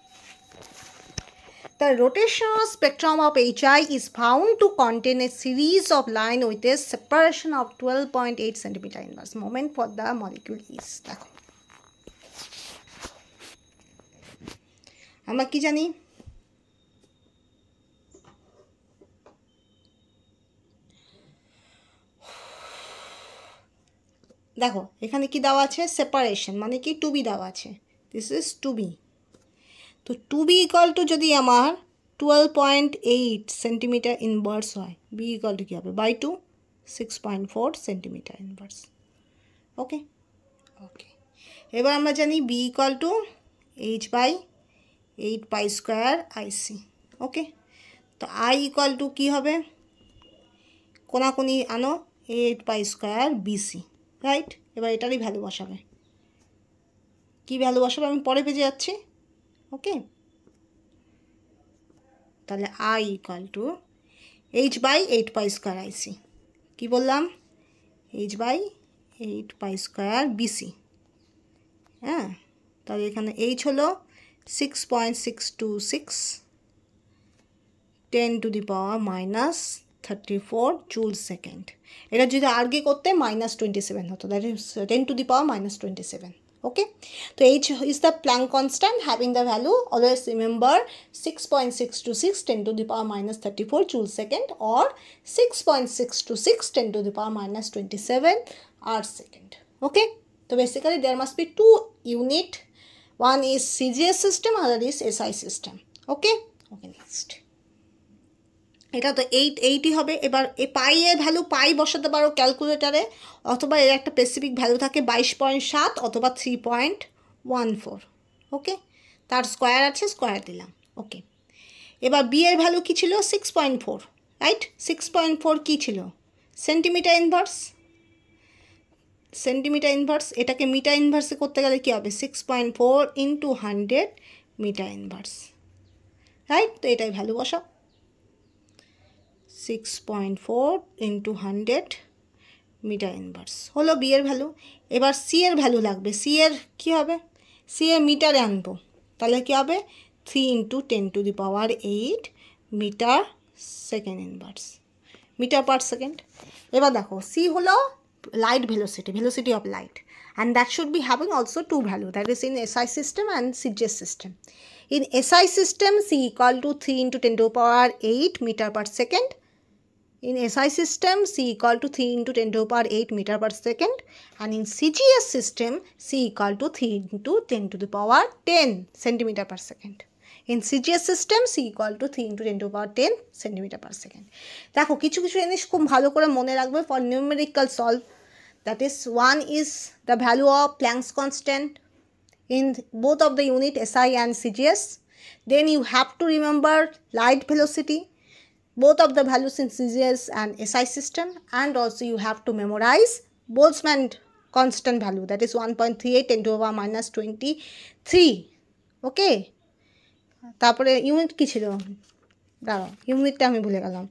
the rotational spectrum of HI is found to contain a series of line with a separation of 12.8 centimeter inverse. Moment for the molecule is, দেখো আমরা কি জানি, দেখো এখানে কি দেওয়া আছে, সেপারেশন মানে কি টু বি দেওয়া আছে, দিস ইজ টু বি। তো টু বি ইকুয়াল টু যদি আমার 12.8 সেন্টিমিটার ইনভার্স হয়, বি ইকুয়াল টু কী হবে, by 2 6.4 centimetre inverse. Okay, okay, এবার আমরা জানি B equal to H by 8 pi square IC. Okay, তো আই ইকুয়াল টু কী হবে, কোনাকুনি আনো 8 পাই স্কোয়ার বিসি, রাইট। এবার এটারই ভ্যালু বসাবে, কী ভ্যালু বসাবে আমি পরে পেয়ে যাচ্ছি। ওকে, তাহলে I equal to H by 8 pi square IC, কী বললাম, H by 8 pi square BC. হ্যাঁ, তাহলে এখানে এইচ হলো 6.626 10 to the power minus 34 joule second. এটা যদি আগে করতে -27 হতো, that is 10 to the power -27. Okay, so H is the Planck constant having the value, always remember 6.626 10 to the power minus 34 joule second or 6.626 10 to the power minus 27 hour second. Okay, so basically there must be two unit, one is CGS system, other is SI system. Okay, okay, next এটা তো 880 হবে। এবার এই পাই এর value পাই বসাতে পারো ক্যালকুলেটারে, অথবা এর একটা স্পেসিফিক ভ্যালু থাকে 22.7 অথবা 3.14। ওকে, তার স্কোয়ার আছে, স্কোয়ার দিলাম। ওকে, এবার বি এর ভ্যালু কী ছিল, 6.4, রাইট। 6.4 কী ছিল, সেন্টিমিটার ইনভার্স, সেন্টিমিটার ইনভার্স। এটাকে মিটার ইনভার্সে করতে গেলে কী হবে, 6.4 × 100 মিটার ইনভার্স, রাইট। তো এটাই ভ্যালু বসাও, 6.4 × 100 মিটার ইনভার্স হলো বি এর ভ্যালু। এবার সি এর ভ্যালু লাগবে, সি এর কী হবে, সি এর মিটারে আনবো, তাহলে কী হবে 3 × 10 to the power 8 metre second inverse, metre per second. এবার দেখো সি হলো light velocity of light, and that should be having also two value, that is in SI system and CGS system. In SI system, C equal to 3 into 10 to the power 8 meter per second. In SI system, C equal to 3 into 10 to the power 8 meter per second, and in CGS system, C equal to 3 into 10 to the power 10 centimeter per second. In CGS system, C equal to 3 into 10 to the power 10 centimeter per second. দেখো কিছু কিছু জিনিস খুব ভালো করে মনে রাখবে for numerical solve. That is, one is the value of Planck's constant in both of the unit SI and CGS. Then you have to remember light velocity, both of the values in CGS and SI system, and also you have to memorize Boltzmann constant value, that is 1.38 10 to the power minus 23. Okay, তারপরে unit কি ছিল, দাঁড়াও ইউনিটটা আমি ভুলে গেলাম,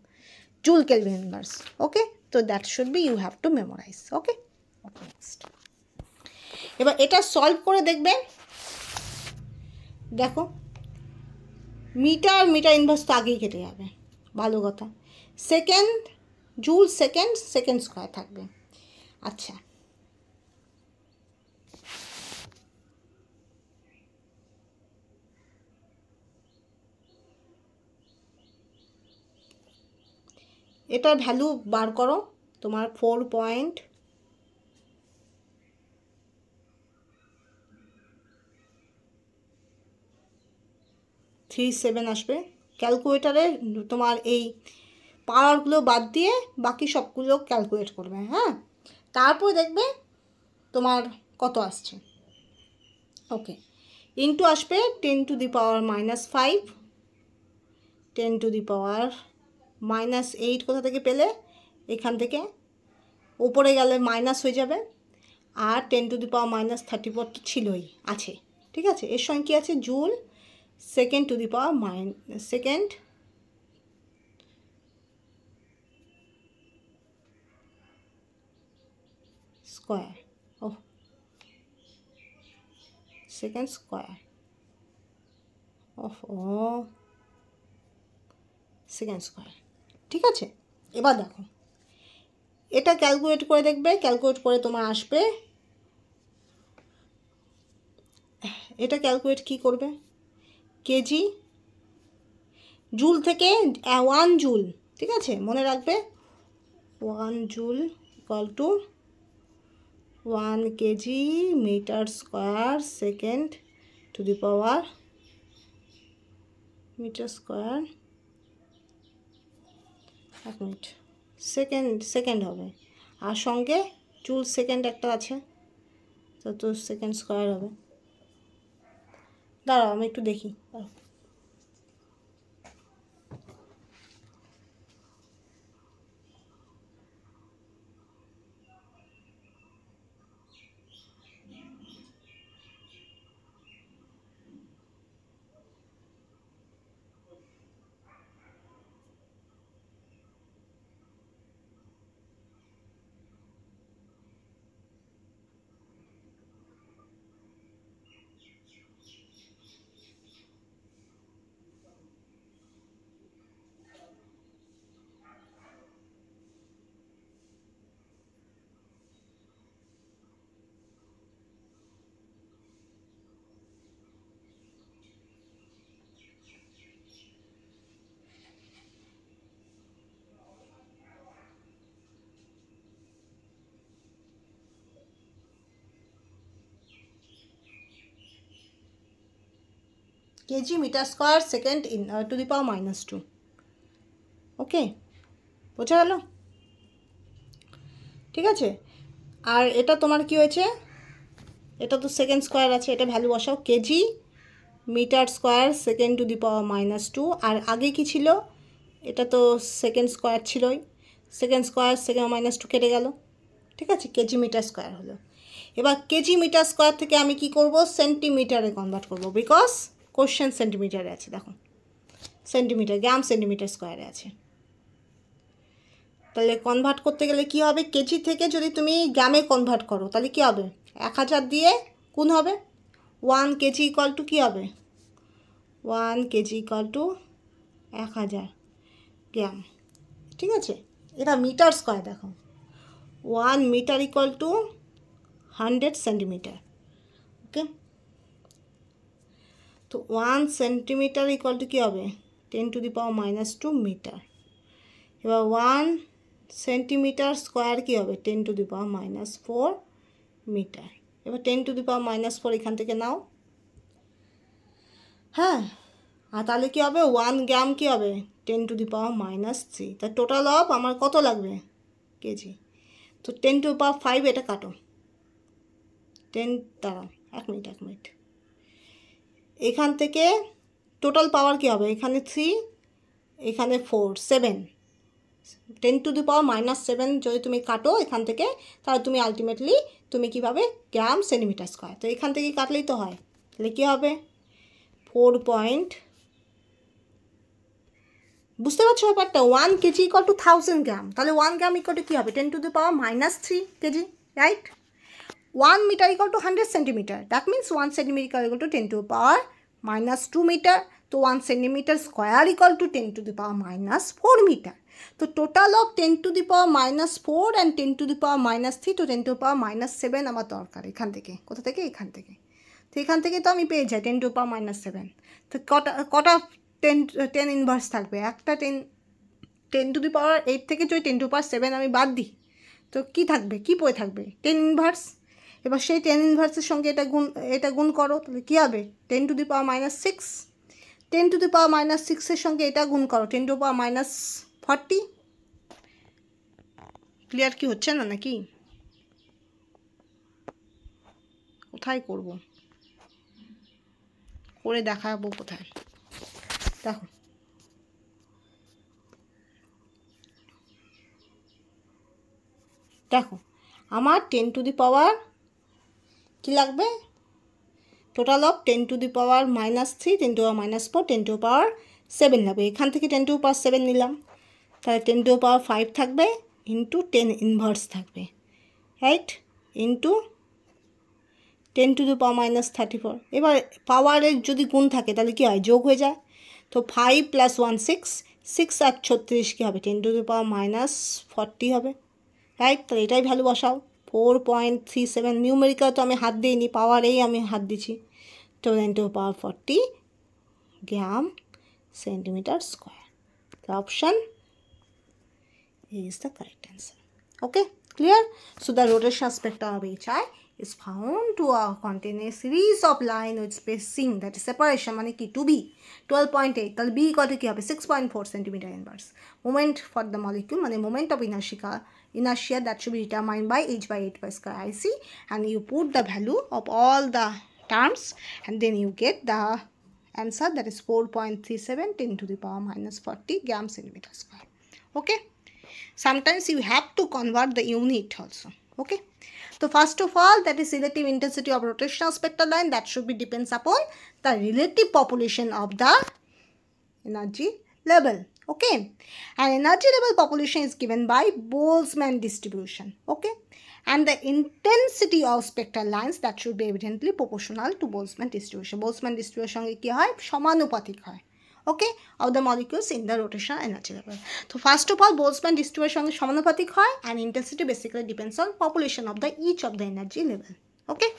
joule kelvin inverse. Okay, তো that should be you have to memorise. Okay, next এবার এটা সলভ করে দেখবে। দেখো মিটার ইনভার্স তো আগেই কেটে যাবে, ভালো কথা। সেকেন্ড জুল সেকেন্ড স্কোয়ার থাকবে। আচ্ছা, এটার ভ্যালু বার করো, তোমার 4.37 আসবে। ক্যালকুলেটারে তোমার এই পাওয়ারগুলো বাদ দিয়ে বাকি সবগুলো ক্যালকুলেট করবে। হ্যাঁ, তারপর দেখবে তোমার কত আসছে। ওকে, ইন্টু আসবে 10 to the power minus 5, 10 to the power minus 8 কোথা থেকে পেলে, এখান থেকে উপরে গেলে মাইনাস হয়ে যাবে, আর 10 to the power minus 34 তো ছিলই, আছে। ঠিক আছে, এর সঙ্গে কী আছে, joule second to the power second square, ও সেকেন্ড স্কোয়ার, ও সেকেন্ড স্কোয়ার। ঠিক আছে, এবার দেখো এটা ক্যালকুলেট করে দেখবে, ক্যালকুলেট করে তোমার আসবে, এটা ক্যালকুলেট কি করবে, কেজি জুল থেকে 1 জুল, ঠিক আছে, মনে রাখবে 1 joule equal to 1 KG metre square second to the power metre square, এক মিনিট, সেকেন্ড হবে, আর সঙ্গে জুল সেকেন্ড একটা আছে, তো সেকেন্ড স্কোয়ার হবে। দাঁড়াও আমি একটু দেখি, KG metre square second into the power -2। Okay, বোঝা গেল? ঠিক আছে, আর এটা তোমার কি হয়েছে, এটা তো সেকেন্ড স্কোয়ার আছে, এটা ভ্যালু বসাও, KG metre square second to the power -2, আর আগে কি ছিল, এটা তো সেকেন্ড স্কোয়ার ছিলই, সেকেন্ড স্কোয়ার -2 কেটে গেল। ঠিক আছে, কেজি মিটার স্কোয়ার হলো। এবার কেজি মিটার স্কোয়ার থেকে আমি কি করব, সেন্টিমিটারে কনভার্ট করব, বিকজ কোশ্চেন সেন্টিমিটারে আছে। দেখো সেন্টিমিটার, গ্রাম সেন্টিমিটার স্কোয়ারে আছে। তাহলে কনভার্ট করতে গেলে কি হবে, কেজি থেকে যদি তুমি গ্রামে কনভার্ট করো তাহলে কি হবে, 1000 দিয়ে গুণ হবে, 1 কেজি ইকুয়াল টু কী হবে, 1 কেজি ইকুয়াল টু 1000 গ্রাম। ঠিক আছে, এটা মিটার স্কোয়ার। দেখো 1 meter equal to 100 centimeter. Okay, তো 1 সেন্টিমিটার ইকুয়াল টু কী হবে 10 to the power minus 2 metre. এবার 1 সেন্টিমিটার স্কোয়ার কী হবে 10 to the power minus 4 metre. এবার 10 to the power minus 4 এখান থেকে নাও। হ্যাঁ, আর তাহলে কী হবে 1 গ্রাম কী হবে 10 to the power minus 3। তা টোটাল অফ আমার কত লাগবে কেজি। তো 10 to the power 5 এটা কাটো 10 দাঁড়াও এক মিনিট এখান থেকে টোটাল পাওয়ার কী হবে এখানে 3 এখানে 4 7 10 to the power minus 7 যদি তুমি কাটো এখান থেকে তাহলে তুমি আলটিমেটলি তুমি কী পাবে গ্রাম সেন্টিমিটার স্কোয়ার। তো এখান থেকে কাটলেই তো হয়, তাহলে কী হবে 4 পয়েন্ট, বুঝতে পারছো ব্যাপারটা 1 কেজি ইকুয়াল টু 1000 গ্রাম। তাহলে 1 গ্রাম ইকুয়াল টু কী হবে 10 to the power minus 3 KG, right. 1 meter equal to 100 centimeter. That means 1 centimeter equal to 10 to the power minus 2 meter. So 1 centimeter square equal to 10 to the power minus 4 meter. So total of 10 to the power minus 4 and 10 to the power minus 3 to 10 to the power minus 7 আমার দরকার এখান থেকে। কোথা থেকে এখান থেকে। তো এখান থেকে তো আমি পেয়ে যাই 10 to the power minus 7। তো কটা 10 ইনভার্স থাকবে একটা 10 to the power 8 থেকে যদি 10 to the power 7 আমি বাদ দিই তো কী থাকবে কী পড়ে থাকবে 10 ইনভার্স। এবার সেই 10 ইনভার্সের সঙ্গে এটা গুণ করো তাহলে কী হবে 10 to the power minus 6। 10 to the power minus 6 এর সঙ্গে এটা গুণ করো 10 to the power minus 40। Clear কি হচ্ছে না নাকি, কোথায় করব করে দেখাবো কোথায়, দেখো দেখো আমার 10 to the power কী লাগবে total of 10 to the power minus 3 10 to the power minus 4 10 to the power 7 লাগবে। এখান থেকে 10 to the power 7 নিলাম তাহলে 10 to the power 5 থাকবে ইন্টু 10 ইনভার্স থাকবে, right, into 10 to the power minus 34। এবার পাওয়ারের যদি গুণ থাকে তাহলে কী হয় যোগ হয়ে যায়। তো 5 + 1 6 6 আর 36 কী হবে 10 to the power minus 40 হবে, রাইট। তাহলে এটাই ভ্যালু বসাও 4.37 নিউমেরিক্যাল তো আমি হাত দিইনি পাওয়ারেই আমি হাত দিচ্ছি। তো 10 to the power 40 gram centimetre square. The option is the correct answer. Okay, clear? So the rotation spectrum of HI is found to contain a series of line with spacing that is separation মানে কি 2b 12.8 তাহলে b কত কি হবে 6.4 centimeter inverse। Moment for the molecule মানে moment of inertia that should be determined by h by 8 pi square IC, and you put the value of all the terms and then you get the answer that is 4.37 10 to the power minus 40 gram centimeter square. Okay, sometimes you have to convert the unit also. Okay, so first of all that is relative intensity of rotational spectral line that should be depends upon the relative population of the energy level. Okay, and energy level population is given by Boltzmann distribution. Okay, and the intensity of spectral lines that should be evidently proportional to Boltzmann distribution. Boltzmann distribution কি হয় সমানুপাতিক হয়, okay, of the molecules in the rotational energy level. So first of all Boltzmann distribution সঙ্গে সমানুপাতিক হয় and intensity basically depends on population of the each of the energy level. Okay,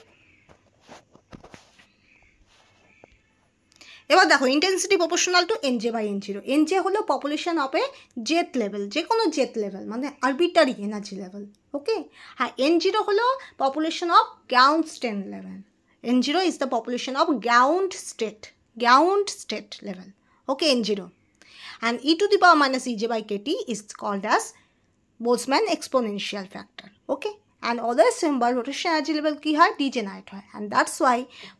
এবার দেখো intensity proportional to N J by এন0। N J হলো population of a jth level, যে কোনো jth level মানে আরবিটারি এনার্জি লেভেল। ওকে, হ্যাঁ এন0 হলো population of ground state level. এন0 is the population of ground state level. Okay, এন0 and e to the power minus ej by kt is called as Boltzmann exponential factor. Okay, and always remember rotation energy level কি হয় degenerate হয়, and that's why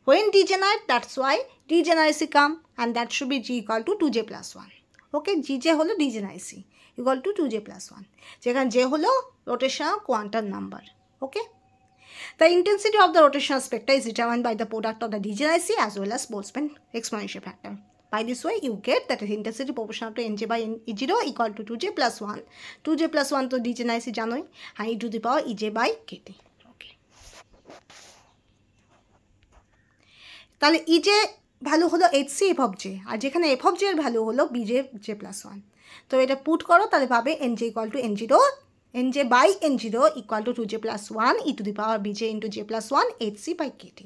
when degenerate that's why degeneracy come, and that should be g equal to 2j plus 1. Okay, gj হলো degeneracy equal to 2j plus 1, যেখানে j হলো rotational quantum number. Okay, the intensity of the rotational spectra is determined by the product of the degeneracy as well as Boltzmann exponential factor. By this way you get that intensity proportional to nj by e0 equal to 2j plus 1. 2j plus 1 তো degeneracy জানোই, and e to the power ej by kt. Okay, তাহলে ej value হলো hc f of j, আর যেখানে f of j এর value হলো bj j plus 1। তো এটা put করো তাহলে পাবে nj equal to n0 nj by n0 equal to 2j plus 1 e to the power bj into j plus 1 hc by kt.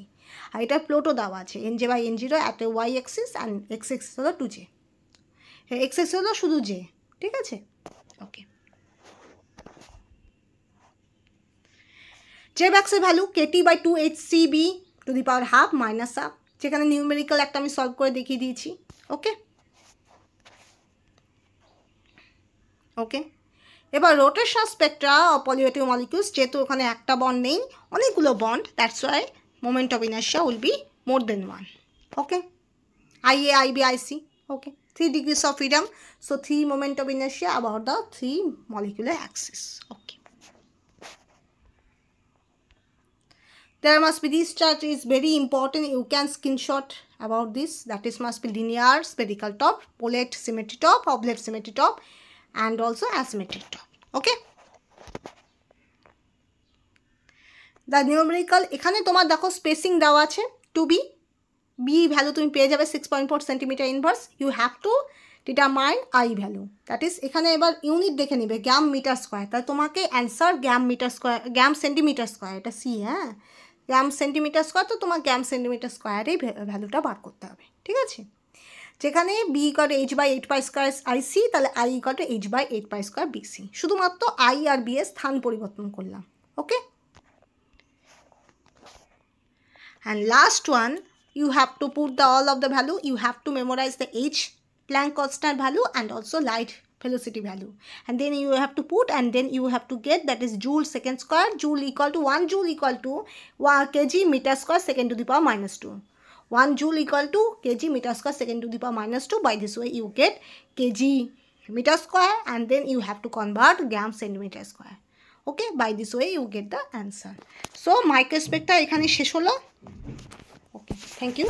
আর এটা প্লটও দেওয়া আছে nj by n0 at a y axis and x axis হলো 2j, x axis হলো শুধু j, ঠিক আছে? ওকে, j ব্যাক্সের value kt by 2 hcb to the power half minus half, যেখানে numerical একটা আমি সলভ করে দেখিয়ে দিয়েছি। ওকে ওকে, এবার rotation spectra of polyatomic molecules, যেহেতু ওখানে একটা বন্ড নেই, অনেকগুলো bond, that's why moment of inertia will be more than one. Okay, IA, IB, IC, okay, 3 degrees of freedom, so 3 moment of inertia about the 3 molecular axis. Okay, there must be, this chart is very important, you can screenshot about this, that is must be linear spherical top, polate symmetry top, oblate symmetry top, and also asymmetric top. Okay, the numerical এখানে তোমার দেখো spacing দেওয়া আছে 2b, b value তুমি পেয়ে যাবে 6.4 centimetre inverse, you have to determine I value, that is এখানে এবার ইউনিট দেখে নেবে গ্রাম মিটার স্কোয়ার, তাই তোমাকে answer gram metre square, gram centimetre square, এটা সি, হ্যাঁ গ্রাম সেন্টিমিটার স্কোয়ার, তো তোমার গ্রাম সেন্টিমিটার স্কোয়ারেই ভ্যালুটা বার করতে হবে, ঠিক আছে? যেখানে B equal to h by 8 pi square I C, তাহলে I equal to h by 8 pi square B C, শুধুমাত্র আই আর বি এর স্থান পরিবর্তন করলাম। ওকে, and last one, you have to put the all of the value, you have to memorize the h Planck constant value and also light velocity value, and then you have to put, and then you have to get, that is joule second square, joule equal to 1 joule equal to 1 kg meter square second to the power minus 2, 1 joule equal to kg meter square second to the power minus 2, by this way you get kg meter square, and then you have to convert gram centimeter square. Okay, by this way you get the answer. So microspectra এখানে শেষ হলো। Okay, thank you.